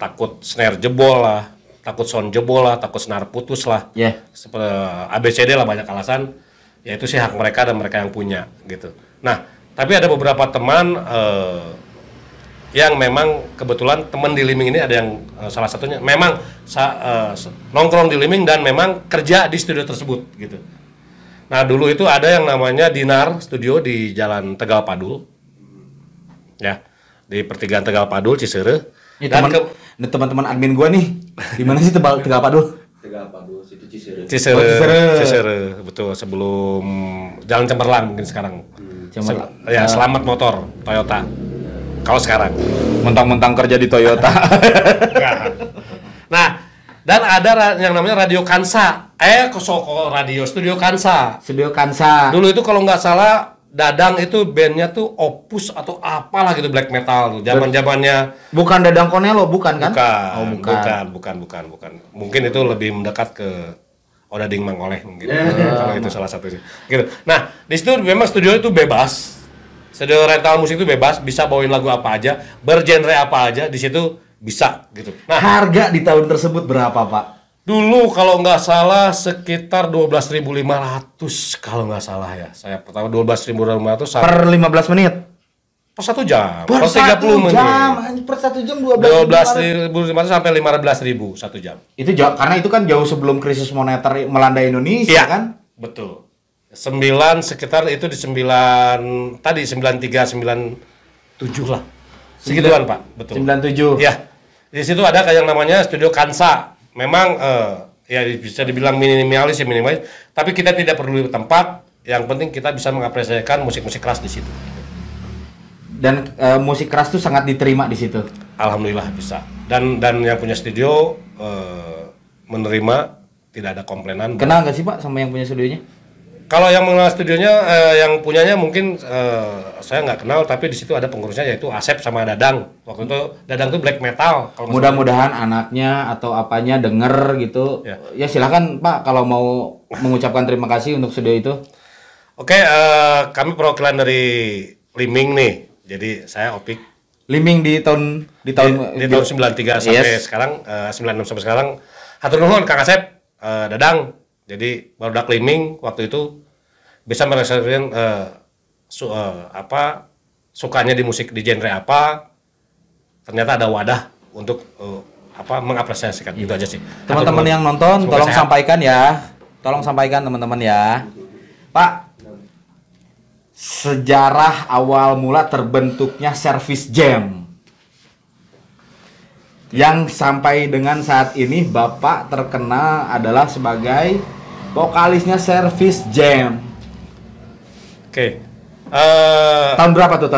takut snare jebol lah, takut sound jebol lah, takut senar putus lah. Yeah. Seperti ABCD lah banyak alasan. Ya itu sih hak mereka dan mereka yang punya gitu. Nah, tapi ada beberapa teman yang memang kebetulan teman di Liming ini ada yang salah satunya memang nongkrong di Liming dan memang kerja di studio tersebut gitu. Nah dulu itu ada yang namanya Dinar Studio di Jalan Tegal Padul, ya di pertigaan Tegal Padul Ciseure. Dan teman-teman admin gua nih, di mana sih Tegal Padul? Tegal Padul situ Ciseure. Ciseure, betul sebelum Jalan Cemerlang mungkin sekarang. Selamat Motor Toyota. Kalau sekarang, mentang-mentang kerja di Toyota. Nah. Dan ada yang namanya Radio Kansa. Studio Kansa. Studio Kansa. Dulu itu kalau nggak salah Dadang itu bandnya tuh Opus atau apalah gitu black metal tuh. Zaman-zamannya bukan Dadang Konelo, bukan kan? Bukan. Mungkin itu lebih mendekat ke Odading Mangoleh mungkin. Kalau itu salah satunya. Gitu. Nah, di situ memang studio itu bebas. Studio rental musik itu bebas, bisa bawain lagu apa aja, bergenre apa aja di situ. Bisa gitu. Nah, harga di tahun tersebut berapa, Pak? Dulu kalau nggak salah sekitar 12.500 kalau nggak salah ya. Saya pertama 12.500 per 15 menit. Per 1 jam. Per 30 menit. Per 1 jam 12.500 sampai 15.000 1 jam. Itu jauh, karena itu kan jauh sebelum krisis moneter melanda Indonesia kan? Betul. 9 sekitar itu di 93 97 lah. Segituan Pak, betul. 97. Ya. Di situ ada kayak yang namanya Studio Kansa. Memang ya bisa dibilang minimalis, tapi kita tidak perlu tempat. Yang penting kita bisa mengapresiasikan musik-musik keras di situ. Dan musik keras itu sangat diterima di situ. Alhamdulillah bisa. Dan yang punya studio menerima, tidak ada komplainan. Kenal nggak sih Pak sama yang punya studionya? Kalau yang mengenal studionya, yang punyanya mungkin saya nggak kenal, tapi di situ ada pengurusnya yaitu Asep sama Dadang. Waktu itu Dadang tuh black metal. Mudah-mudahan anaknya atau apanya denger gitu. Ya silakan Pak kalau mau mengucapkan terima kasih untuk studio itu. Oke, kami perwakilan dari Liming nih. Jadi saya Opik. Liming di tahun 93 sampai sekarang 96 sampai sekarang Hatur nuhun Kang Asep, Dadang. Jadi barudak Liming waktu itu bisa mereservin sukanya di musik di genre apa. Ternyata ada wadah untuk mengapresiasikan. Itu aja sih. Teman-teman yang nonton tolong sampaikan ya. Tolong sampaikan teman-teman ya. Pak, sejarah awal mula terbentuknya Service Jam. Yang sampai dengan saat ini Bapak terkenal adalah sebagai vokalisnya Service Jam. Oke. Tahun berapa tuh?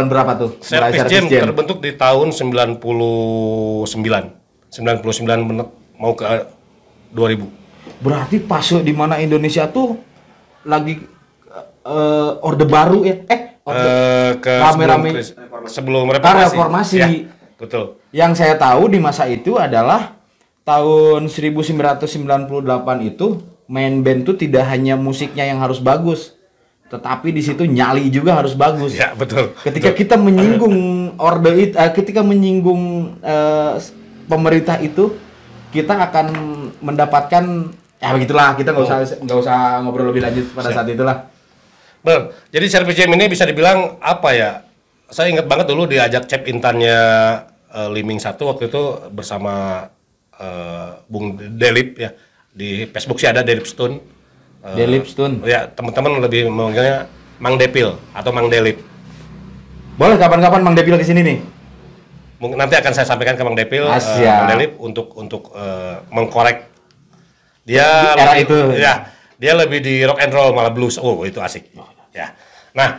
Service Jam terbentuk di tahun 99 mau ke 2000. Berarti pas di mana Indonesia tuh lagi orde baru ya? Rame-rame sebelum reformasi. Ya, betul. Yang saya tahu di masa itu adalah tahun 1998 itu main band tuh tidak hanya musiknya yang harus bagus, tetapi di situ nyali juga harus bagus. Ya, betul. Ketika kita menyinggung ketika menyinggung pemerintah itu, kita akan mendapatkan ya begitulah, kita nggak usah ngobrol lebih lanjut pada saat itulah. Benar. Jadi Service Jam ini bisa dibilang apa ya? Saya ingat banget dulu diajak cep intannya Liming 1 waktu itu bersama Bung Delip ya. Di Facebook sih ada Delip Stun. Delip Stun. Ya, teman-teman lebih memanggilnya Mang Depil atau Mang Delip. Boleh kapan-kapan Mang Depil ke sini nih. Mungkin nanti akan saya sampaikan ke Mang Depil, Mang Delip untuk mengkorek. Dia era lebih, itu. Ya, dia lebih di rock and roll malah blues. Oh, itu asik. Ya. Nah,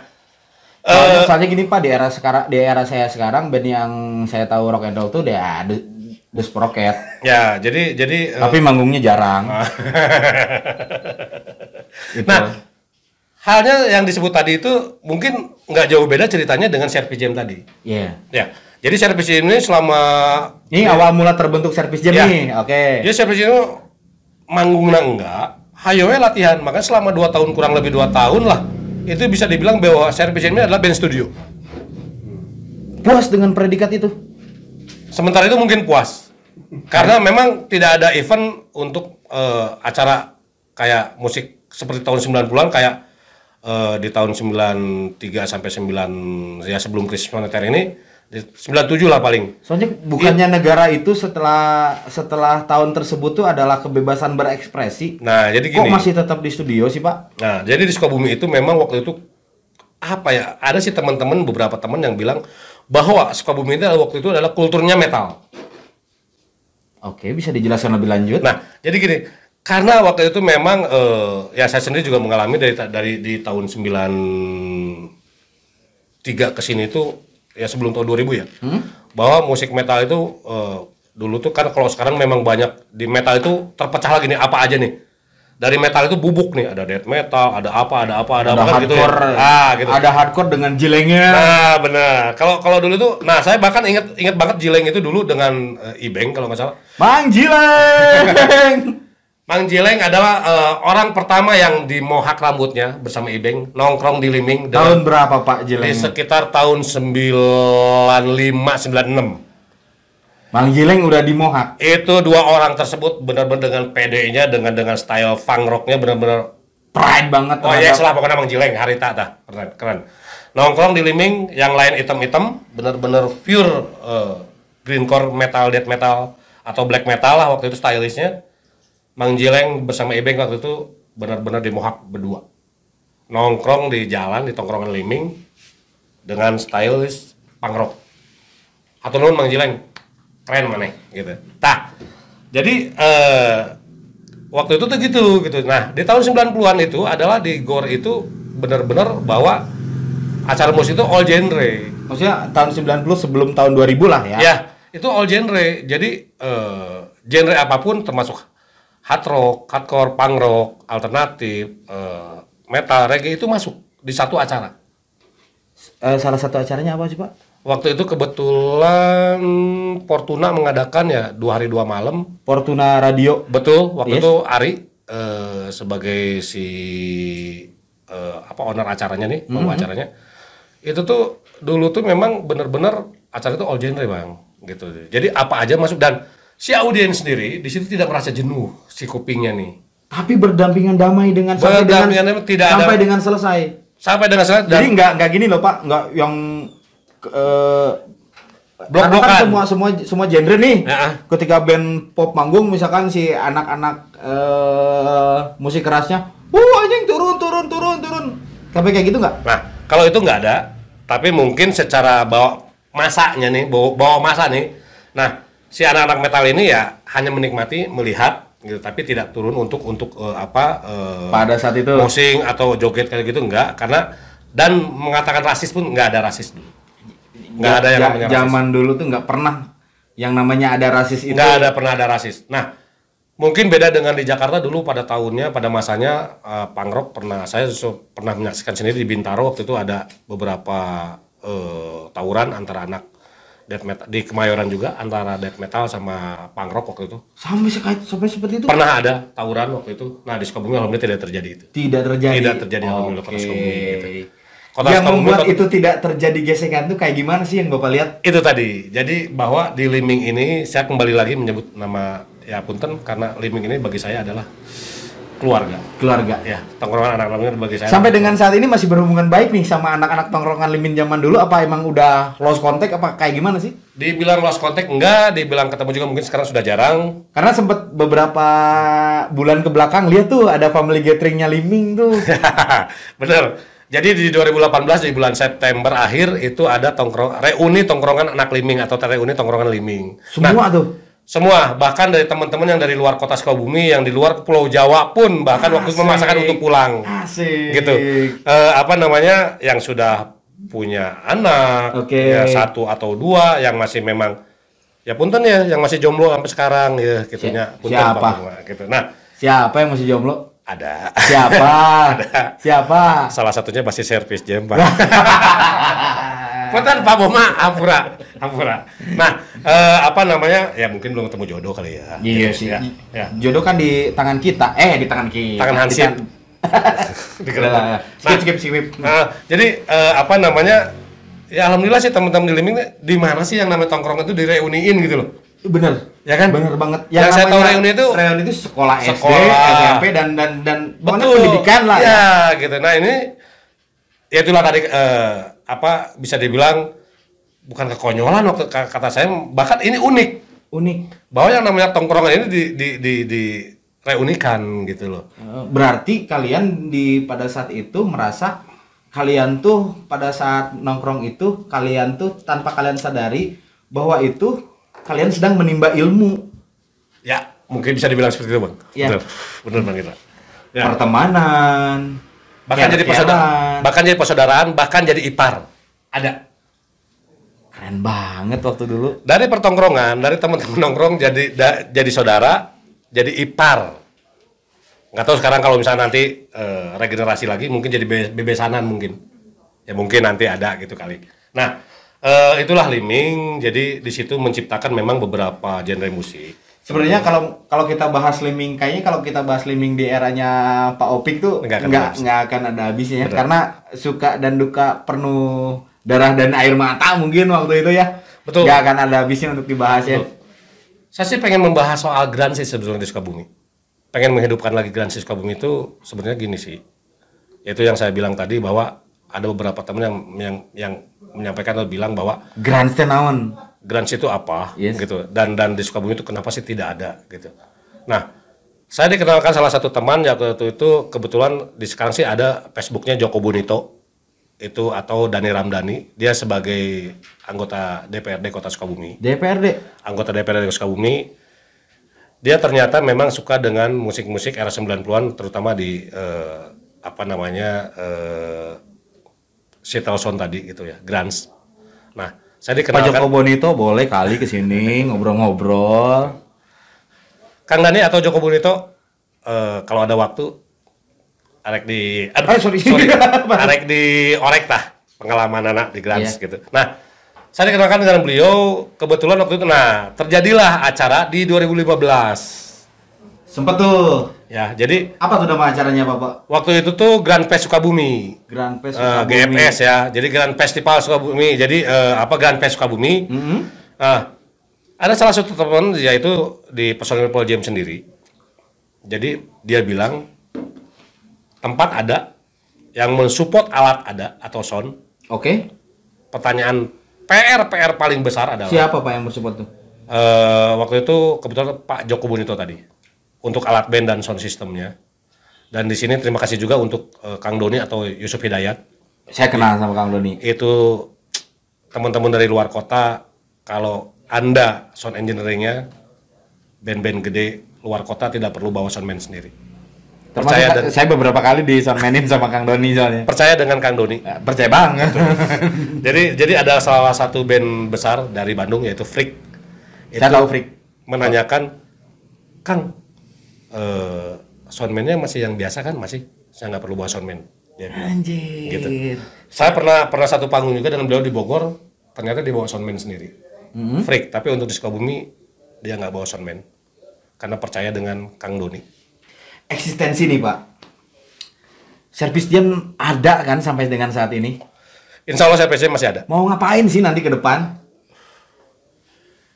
soalnya gini Pak, di era saya sekarang band yang saya tahu rock and roll tuh dia The Sprocket. ya, jadi tapi manggungnya jarang. Gitu. Nah, halnya yang disebut tadi itu mungkin nggak jauh beda ceritanya dengan Service Jam tadi. Iya. Ya. Jadi Service Jam ini selama awal mula terbentuk Service Jam nih. Oke. Jadi Service Jam itu manggungnya enggak, hayo latihan. Makanya selama 2 tahun, kurang lebih 2 tahun lah, itu bisa dibilang bahwa Service Jam ini adalah band studio. Puas dengan predikat itu? Sementara itu mungkin puas. Karena memang tidak ada event untuk acara kayak musik seperti tahun 90-an kayak di tahun 93 sampai 9 ya sebelum krisis moneter ini, di 97 lah paling. Soalnya bukannya negara itu setelah tahun tersebut tuh adalah kebebasan berekspresi. Nah, jadi gini. Kok masih tetap di studio sih, Pak? Nah, jadi di Sukabumi itu memang waktu itu apa ya? Ada sih teman-teman, beberapa teman yang bilang bahwa Sukabumi itu waktu itu adalah kulturnya metal. Oke, bisa dijelaskan lebih lanjut? Nah, jadi gini, karena waktu itu memang ya saya sendiri juga mengalami dari di tahun 93 ke sini itu ya sebelum tahun 2000 ya. Bahwa musik metal itu dulu tuh kan kalau sekarang memang banyak di metal itu terpecah lagi nih apa aja nih. Dari metal itu bubuk nih, ada death metal, ada apa hardcore, gitu ya. Gitu. Ada hardcore dengan jilengnya. Nah, benar. Kalau dulu tuh, nah saya bahkan ingat banget Jileng itu dulu dengan Ibeng kalau nggak salah. Mang Jileng. Mang Jileng adalah orang pertama yang dimohak rambutnya bersama Ibeng, nongkrong di Liming. Tahun berapa Pak Jileng? Di sekitar tahun 95-96. Mang Jileng udah dimohak. Itu 2 orang tersebut benar-benar dengan PD-nya, dengan style funk rocknya benar-benar pride banget. Oh iya, salah pokoknya Mang Jileng, Harita dah, keren. Nongkrong di Liming, yang lain hitam-hitam, benar-benar pure grindcore metal, death metal atau black metal lah waktu itu stylishnya. Mang Jileng bersama Ibeng waktu itu benar-benar dimohak berdua. Nongkrong di jalan di tongkrongan Liming dengan stylish punk rock. Hatur nuhun Mang Jileng. Keren mana gitu. Tah. Jadi waktu itu tuh gitu. Nah, di tahun 90-an itu adalah di GOR itu benar-benar bahwa acara musik itu all genre. Maksudnya tahun 90 sebelum tahun 2000 lah ya. Ya, itu all genre. Jadi genre apapun termasuk hard rock, hardcore, punk rock, alternatif, metal, reggae itu masuk di satu acara. Salah satu acaranya apa sih, Pak? Waktu itu kebetulan Fortuna mengadakan ya 2 hari 2 malam. Fortuna Radio. Betul, waktu itu Ari sebagai owner acaranya nih, pembawa acaranya. Itu tuh dulu tuh memang benar-benar acara itu all genre, Bang, gitu. Jadi apa aja masuk dan si audiens sendiri di situ tidak merasa jenuh si kupingnya nih. Tapi berdampingan damai dengan sampai dengan selesai. Sampai dengan selesai. Jadi nggak gini loh Pak, nggak yang karena kan semua genre nih. Ketika band pop manggung misalkan si anak-anak musik kerasnya, anjing turun. Sampai kayak gitu nggak? Nah, kalau itu nggak ada, tapi mungkin secara bawa masanya nih, bawa masa nih. Nah, si anak-anak metal ini ya hanya menikmati, melihat gitu, tapi tidak turun untuk pada saat itu mosing atau joget kayak gitu enggak, karena dan mengatakan rasis pun nggak ada rasis dulu. Nggak ada yang namanya zaman rasis. dulu tuh nggak pernah yang namanya ada rasis itu. Nggak pernah ada rasis. Nah, mungkin beda dengan di Jakarta dulu pada masanya punk rock saya pernah menyaksikan sendiri di Bintaro. Waktu itu ada beberapa tawuran antara anak death metal di Kemayoran juga, antara death metal sama punk rock waktu itu. Sampai seperti itu? Pernah ada tawuran waktu itu. Nah, di Sukabumi alhamdulillah tidak terjadi itu. Tidak terjadi alhamdulillah kota Sukabumi gitu. Yang membuat itu tidak terjadi gesekan itu kayak gimana sih yang Bapak lihat? Itu tadi. Jadi bahwa di Liming ini saya kembali lagi menyebut nama ya punten, karena Liming ini bagi saya adalah keluarga. Ya, tongkrongan anak Liming bagi saya. Sampai dengan saat ini masih berhubungan baik nih sama anak-anak tongkrongan Liming zaman dulu, apa emang udah lost contact apa kayak gimana sih? Dibilang lost contact enggak, dibilang ketemu juga mungkin sekarang sudah jarang. Karena sempat beberapa bulan ke belakang lihat tuh ada family gathering-nya Liming tuh. Bener. Jadi di 2018 di bulan September akhir itu ada reuni tongkrongan anak Liming atau reuni tongkrongan Liming. Semua tuh. Semua, bahkan dari teman-teman yang dari luar kota Sukabumi, yang di luar Pulau Jawa pun bahkan waktu itu memaksakan untuk pulang. Asik. Gitu. Yang sudah punya anak, ya 1 atau 2 yang masih memang ya punten ya, yang masih jomblo sampai sekarang ya gitunya. Siapa? Gitu. Nah, siapa yang masih jomblo? Ada. Siapa? Siapa? Salah satunya pasti servis jam, Pak. Punten Pak Boma, ampura. Nah, ya mungkin belum ketemu jodoh kali ya. Iya sih. Ya. Jodoh kan di tangan kita. Di tangan kita. Tangan Hansip. Skip. Nah, jadi ya alhamdulillah sih teman-teman di Liming di mana sih yang namanya tongkrongan itu direuniin gitu loh. Bener. Ya kan? Bener banget. Yang saya tahu reuni itu sekolah SD, SMP dan betul, pendidikan lah. Ya, gitu. Nah, ini ya itulah tadi bisa dibilang bukan kekonyolan waktu kata saya, bahkan ini unik. Bahwa yang namanya tongkrongan ini di reunikan gitu loh. Berarti kalian pada saat itu merasa kalian tuh pada saat nongkrong itu kalian tuh tanpa kalian sadari bahwa itu kalian sedang menimba ilmu. Ya, mungkin bisa dibilang seperti itu, Bang. Ya. Benar Bang Indra. Ya. Pertemanan, bahkan jadi persaudaraan, bahkan jadi ipar. Ada. Keren banget waktu dulu. Dari pertongkrongan, dari teman-teman nongkrong jadi saudara, jadi ipar. Nggak tahu sekarang kalau misalnya nanti regenerasi lagi mungkin jadi bebesanan mungkin. Ya mungkin nanti ada gitu kali. Nah, itulah Liming. Jadi di situ menciptakan memang beberapa genre musik. Sebenarnya kalau kita bahas Liming, kayaknya kalau kita bahas Liming di eranya Pak Opik tuh nggak akan ada habisnya. Betul. Karena suka dan duka penuh darah dan air mata mungkin waktu itu ya. Betul. Nggak akan ada habisnya untuk dibahas. Betul. Ya. Saya sih pengen membahas soal grunge sih sebetulnya di Sukabumi. Pengen menghidupkan lagi grunge di Sukabumi itu sebenarnya gini sih. Yaitu yang saya bilang tadi bahwa ada beberapa teman yang menyampaikan atau bilang bahwa grunge naon? Grunge itu apa? Yes. Gitu. Dan di Sukabumi itu kenapa sih tidak ada gitu. Nah, saya dikenalkan salah satu teman waktu itu kebetulan sekarang sih ada Facebooknya Joko Bonito itu atau Dani Ramdhani. Dia sebagai anggota DPRD Kota Sukabumi. Anggota DPRD Kota Sukabumi. Dia ternyata memang suka dengan musik-musik era 90-an terutama di Seattle Sound tadi gitu ya, grunge. Nah, saya dikenalkan Pak Joko Bonito boleh kali ke sini ngobrol-ngobrol. Kang Dani atau Joko Bonito kalau ada waktu arek di orek tah pengalaman anak di grunge gitu. Nah, saya dikenalkan dengan beliau kebetulan waktu itu. Nah, terjadilah acara di 2015. Sempet tuh. Ya, jadi apa tuh nama acaranya, Bapak? Waktu itu tuh Grand Fest Sukabumi. Grand Fest Sukabumi. GFS ya. Jadi Grand Festival Sukabumi. Jadi Grand Fest Sukabumi. Ada salah satu teman yaitu di personil Poljem sendiri. Jadi dia bilang tempat ada, yang mensupport alat ada atau sound. Oke. Pertanyaan PR paling besar adalah Siapa Pak yang bersupport tuh? waktu itu kebetulan Pak Joko Bunito tadi untuk alat band dan sound systemnya. Dan di sini terima kasih juga untuk Kang Doni atau Yusuf Hidayat. Saya kenal sama Kang Doni. Itu teman-teman dari luar kota, kalau Anda sound engineering-nya band-band gede luar kota tidak perlu bawa soundman sendiri. Saya beberapa kali di soundmanin sama Kang Doni soalnya. Percaya dengan Kang Doni. Percaya banget. Jadi ada salah satu band besar dari Bandung yaitu Freak. Saya tahu Freak. Menanyakan, Kang, soundman-nya masih yang biasa kan? Masih. Saya nggak perlu bawa soundman. Dia bilang. Anjir. Gitu. Saya pernah satu panggung juga dengan beliau di Bogor, ternyata dia bawa soundman sendiri. Freak, tapi untuk di Sukabumi dia nggak bawa soundman karena percaya dengan Kang Doni. Eksistensi nih Pak. Service jam ada kan sampai dengan saat ini? Insya Allah service jam masih ada. Mau ngapain sih nanti ke depan?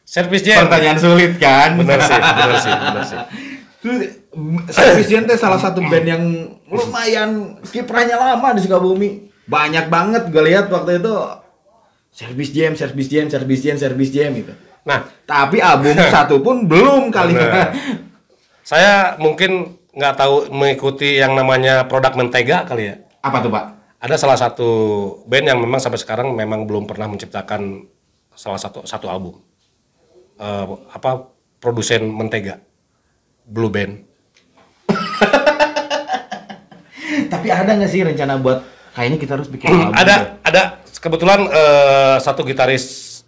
Service jam. Pertanyaan sulit kan? Bener sih. Terus Service Jam teh salah satu band yang lumayan kiprahnya lama di Sukabumi. Banyak banget gue lihat waktu itu Service Jam gitu. Nah, tapi album satu pun belum kali. Saya mungkin nggak tahu mengikuti yang namanya produk mentega kali ya. Apa tuh Pak? Ada salah satu band yang memang sampai sekarang memang belum pernah menciptakan salah satu album. Produsen mentega, Blue Band. Tapi ada nggak sih rencana buat kayaknya kita harus bikin album? Ada kebetulan satu gitaris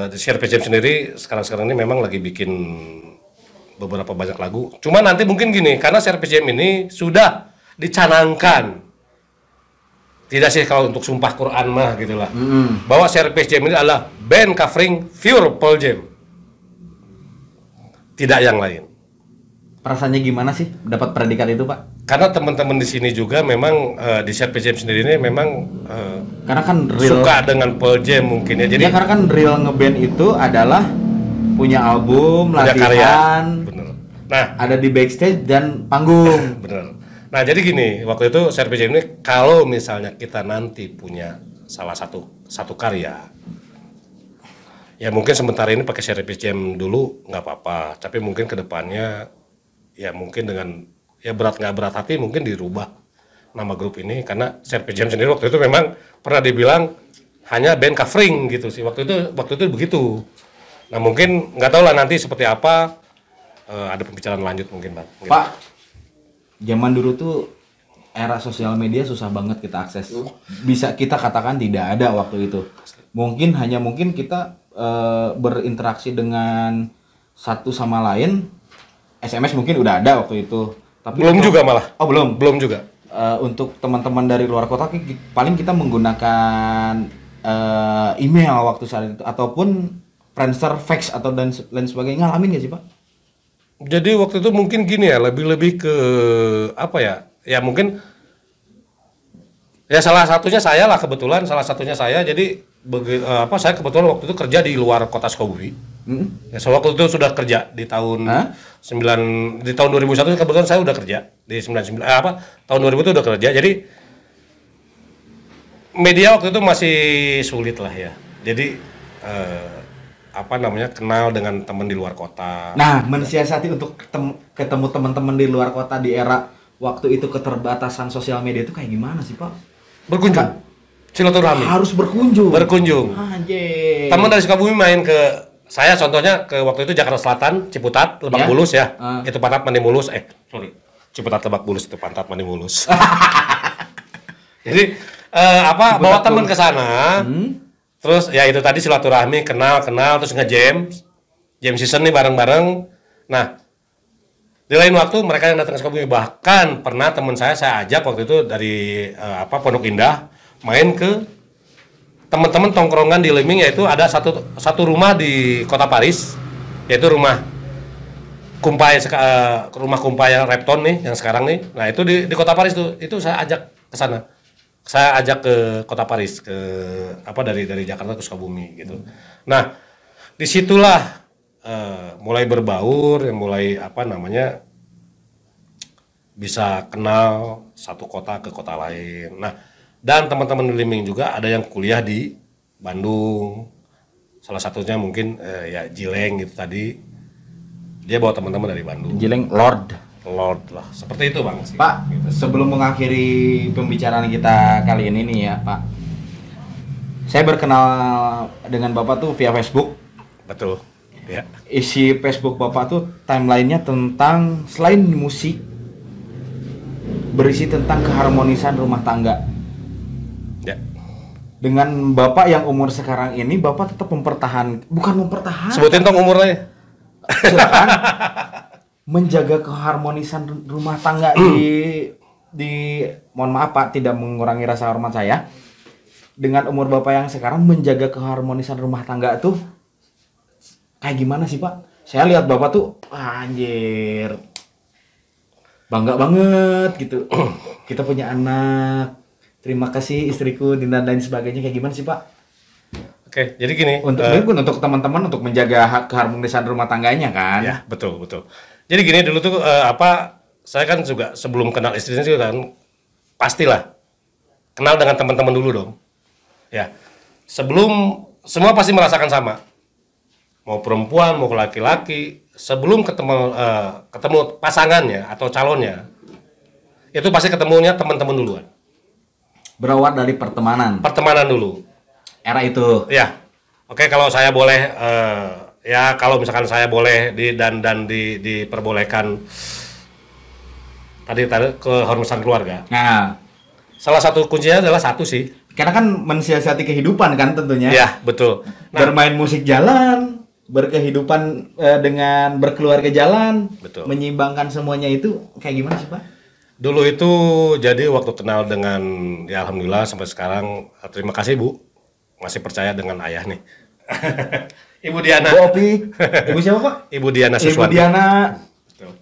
di Service Jam sendiri sekarang ini memang lagi bikin beberapa banyak lagu. Cuma nanti mungkin gini, karena Service Jam ini sudah dicanangkan. Tidak sih kalau untuk sumpah Quran mah gitulah. Bahwa Service Jam ini adalah band covering pure Pearl Jam. Tidak yang lain. Perasaannya gimana sih dapat predikat itu Pak? Karena teman-teman di sini juga memang di Service Jam sendiri ini memang karena kan real, suka dengan Pearl Jam mungkin ya. Jadi karena kan real ngeband itu adalah punya album, punya latihan, karya. Bener. Nah, ada di backstage dan panggung. bener. Nah, jadi gini, waktu itu Service Jam ini kalau misalnya kita nanti punya salah satu karya, ya mungkin sementara ini pakai Service Jam dulu nggak apa-apa, tapi mungkin kedepannya ya mungkin dengan ya berat nggak berat hati mungkin dirubah nama grup ini, karena Service Jam sendiri waktu itu memang pernah dibilang hanya band covering gitu sih waktu itu begitu. Nah mungkin nggak tahu lah nanti seperti apa, ada pembicaraan lanjut mungkin Bang. Gitu. Pak, zaman dulu tuh era sosial media susah banget kita akses. Bisa kita katakan tidak ada waktu itu. Mungkin kita berinteraksi dengan satu sama lain. SMS mungkin udah ada waktu itu. Tapi Belum juga malah. Oh belum. Belum juga. Untuk teman-teman dari luar kota paling kita menggunakan email waktu saat itu ataupun Friendster, fax atau dan lain sebagainya. Ngalamin nggak sih Pak? Jadi waktu itu mungkin gini ya, lebih ke apa ya? Ya mungkin ya salah satunya saya lah kebetulan, jadi saya kebetulan waktu itu kerja di luar kota Sukabumi. Ya, so waktu itu sudah kerja di tahun 2001 kebetulan saya udah kerja di 99 tahun 2000 itu udah kerja. Jadi media waktu itu masih sulit lah ya. Jadi kenal dengan teman di luar kota. Nah, mensiasati untuk ketemu teman-teman di luar kota di era waktu itu keterbatasan sosial media itu kayak gimana sih Pak? Berkunjung. Silaturahmi. Harus berkunjung. Anjir. Teman dari Sukabumi main ke saya, contohnya ke waktu itu Jakarta Selatan, Ciputat, Lebak Bulus ya. Itu Pantat Mandi Mulus. Ciputat Lebak Bulus itu Pantat Mandi Mulus. Jadi bawa teman ke sana. Terus ya itu tadi silaturahmi, kenal terus nge-jam season nih bareng-bareng. Nah, di lain waktu mereka yang datang ke Sukabumi, bahkan pernah teman saya ajak waktu itu dari Pondok Indah main ke teman-teman tongkrongan di Liming, yaitu ada satu rumah di Kota Paris, yaitu rumah Kumpai Repton nih yang sekarang nih. Nah, itu di Kota Paris tuh. Itu saya ajak ke sana. Saya ajak ke Kota Paris dari Jakarta ke Sukabumi gitu. Nah, disitulah mulai berbaur, yang mulai apa namanya bisa kenal satu kota ke kota lain. Nah, dan teman-teman di Liming juga ada yang kuliah di Bandung. Salah satunya mungkin ya Jileng gitu tadi. Dia bawa teman-teman dari Bandung. Jileng Lord. Lord lah, seperti itu Bang. Pak, sebelum mengakhiri pembicaraan kita kali ini nih ya Pak, saya berkenal dengan Bapak tuh via Facebook. Betul. Ya. Isi Facebook Bapak tuh timelinenya tentang selain musik, berisi tentang keharmonisan rumah tangga. Ya. Dengan Bapak yang umur sekarang ini, Bapak tetap bukan mempertahankan. Sebutin dong umurnya. Silakan. Menjaga keharmonisan rumah tangga di mohon maaf Pak, tidak mengurangi rasa hormat saya. Dengan umur Bapak yang sekarang menjaga keharmonisan rumah tangga tuh kayak gimana sih Pak? Saya lihat Bapak tuh anjir. Bangga banget gitu. Kita punya anak. Terima kasih istriku dan lain sebagainya, kayak gimana sih Pak? Oke, jadi gini. Untuk teman-teman untuk menjaga keharmonisan rumah tangganya kan? Ya, betul. Jadi gini dulu tuh saya kan juga sebelum kenal istrinya juga kan pastilah kenal dengan teman-teman dulu dong. Ya. Sebelum semua pasti merasakan sama. Mau perempuan, mau laki-laki, sebelum ketemu pasangannya atau calonnya, itu pasti ketemunya teman-teman duluan. Berawal dari pertemanan. Pertemanan dulu. Era itu. Ya. Oke, kalau saya boleh ya kalau misalkan saya boleh diperbolehkan tadi keharmonisan keluarga. Nah, salah satu kuncinya adalah satu sih. Karena kan mensiasati kehidupan kan tentunya. Ya, betul. Nah, bermain musik jalan, berkehidupan dengan berkeluarga jalan, betul. Menyeimbangkan semuanya itu kayak gimana sih Pak? Dulu itu jadi waktu kenal dengan ya alhamdulillah sampai sekarang terima kasih Bu masih percaya dengan ayah nih. Ibu Diana. Bu Opi. Ibu siapa Pak? Ibu Diana Ibu Suswanti. Diana. Betul.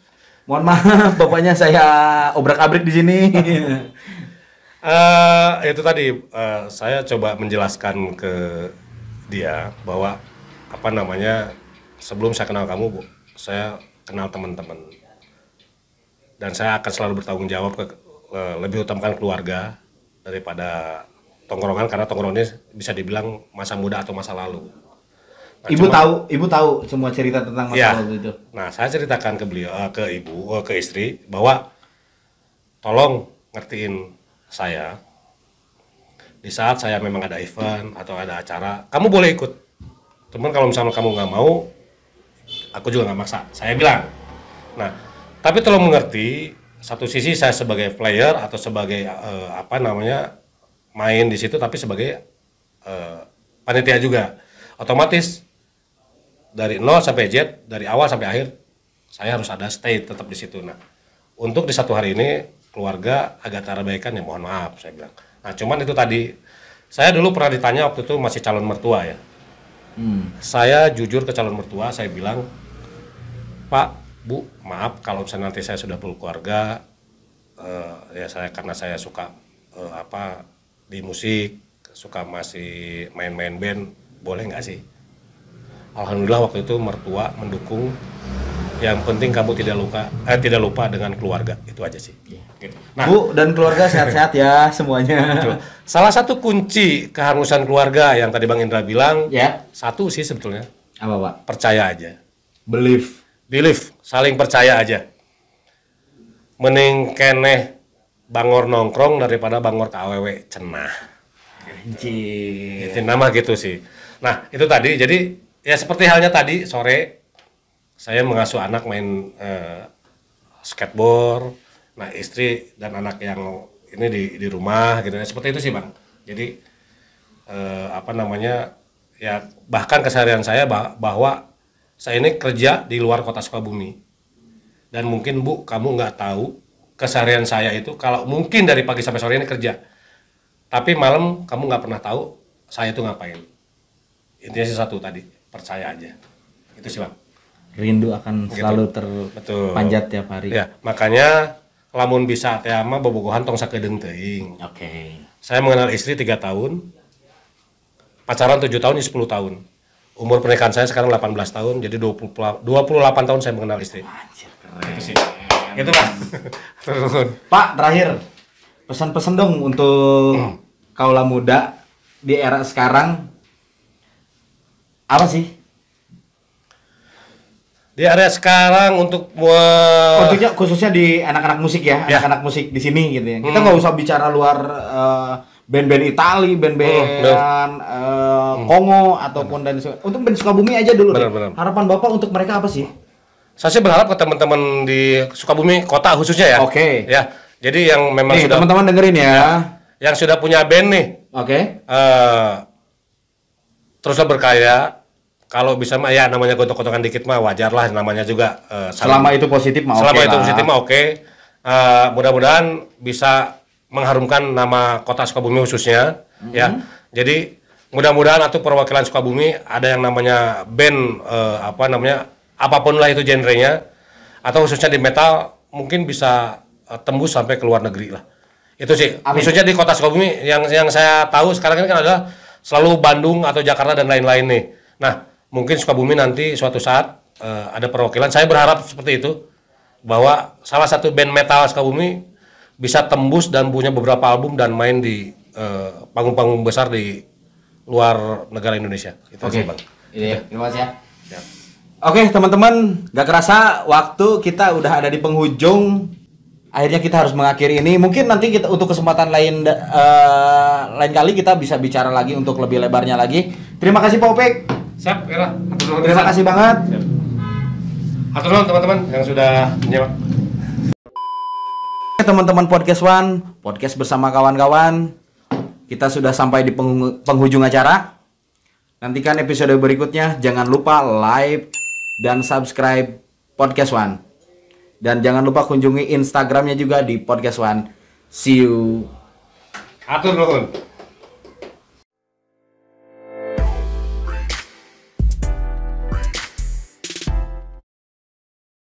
Mohon maaf, bapaknya saya obrak-abrik di sini. Itu tadi saya coba menjelaskan ke dia bahwa apa namanya sebelum saya kenal kamu Bu, saya kenal teman-teman dan saya akan selalu bertanggung jawab lebih utamakan keluarga daripada tongkrongan karena tongkrongannya bisa dibilang masa muda atau masa lalu. Nah, Ibu tahu semua cerita tentang masa lalu itu. Nah, saya ceritakan ke beliau, ke istri bahwa tolong ngertiin saya di saat saya memang ada event atau ada acara, kamu boleh ikut. Cuman kalau misalnya kamu nggak mau, aku juga nggak maksa. Saya bilang. Nah, tapi tolong mengerti satu sisi saya sebagai player atau sebagai main di situ, tapi sebagai panitia juga. Otomatis dari 0 sampai Z, dari awal sampai akhir, saya harus ada stay tetap di situ. Nah, untuk di satu hari ini keluarga agak terabaikan ya mohon maaf saya bilang. Nah, cuman itu tadi saya dulu pernah ditanya waktu itu masih calon mertua ya. Saya jujur ke calon mertua, saya bilang, Pak, Bu, maaf kalau misalnya nanti saya sudah berkeluarga, ya karena saya suka di musik, suka masih main-main band, boleh nggak sih? Alhamdulillah waktu itu mertua mendukung. Yang penting kamu tidak lupa dengan keluarga, itu aja sih. Gitu. Nah, Bu dan keluarga sehat-sehat ya semuanya. Betul. Salah satu kunci keharmonisan keluarga yang tadi Bang Indra bilang, ya. Satu sih sebetulnya. Apa Pak? Percaya aja. Believe, saling percaya aja. Mending keneh bangor nongkrong daripada bangor ke awewe cenah. Anjir. Itu nama gitu sih. Nah, itu tadi. Jadi ya seperti halnya tadi sore saya mengasuh anak main skateboard. Nah, istri dan anak yang ini di rumah gitu. Seperti itu sih, Bang. Jadi ya bahkan keseharian saya bahwa saya ini kerja di luar kota Sukabumi. Dan mungkin Bu, kamu nggak tahu keseharian saya itu kalau mungkin dari pagi sampai sore ini kerja. Tapi malam kamu nggak pernah tahu saya itu ngapain. Intinya sih satu tadi, percaya aja. Itu sih Bang. Rindu akan selalu terpanjat tiap hari. Ya, makanya lamun bisa teh mah bobogohan tong sakedeung teuing. Oke. Saya mengenal istri 3 tahun. Pacaran 7 tahun, 10 tahun. umur pernikahan saya sekarang 18 tahun, jadi 28 tahun saya mengenal istri. Anjir, keren. Itu sih. Itu Pak. Pak, terakhir pesan-pesan dong untuk kaula muda di era sekarang. Apa sih? Di area sekarang untuk Untuknya khususnya di anak-anak musik ya, anak-anak musik di sini gitu ya. Kita nggak usah bicara luar band-band Itali, band-band Kongo ataupun dan untuk band Sukabumi aja dulu. Benar. Harapan Bapak untuk mereka apa sih? saya sih berharap ke teman-teman di Sukabumi kota khususnya ya. Oke. Ya. Jadi yang memang Nih, sudah teman-teman dengerin ya. yang sudah punya band nih, Oke. teruslah berkarya. Kalau bisa mah ya namanya gotok-gotokan dikit mah wajar lah, namanya juga Selama itu positif mah oke. selama itu lah. positif mah oke. Mudah-mudahan bisa mengharumkan nama kota Sukabumi khususnya ya. Jadi mudah-mudahan atau perwakilan Sukabumi ada yang namanya band apapun lah itu genrenya, atau khususnya di metal mungkin bisa tembus sampai ke luar negeri lah. Itu sih. Amin. Khususnya di kota Sukabumi yang saya tahu sekarang ini kan adalah selalu Bandung atau Jakarta dan lain-lain nih. Nah, mungkin Sukabumi nanti suatu saat ada perwakilan. Saya berharap seperti itu, bahwa salah satu band metal Sukabumi bisa tembus dan punya beberapa album dan main di panggung-panggung besar di luar negara Indonesia. Itu Oke. sih, Bang. Iya, terima kasih ya. Siap. Oke, teman-teman, gak kerasa waktu kita udah ada di penghujung. Akhirnya kita harus mengakhiri ini. Mungkin nanti kita untuk kesempatan lain kali kita bisa bicara lagi untuk lebih lebarnya lagi. Terima kasih Pak Opik. Siap, Kira. Terima kasih banget. Hatur nuhun teman-teman yang sudah menyimak. Teman-teman Podcast One, podcast bersama kawan-kawan. Kita sudah sampai di penghujung acara. Nantikan episode berikutnya. Jangan lupa like dan subscribe Podcast One. Dan jangan lupa kunjungi Instagramnya juga di Podcast One. See you. Hatur nuhun.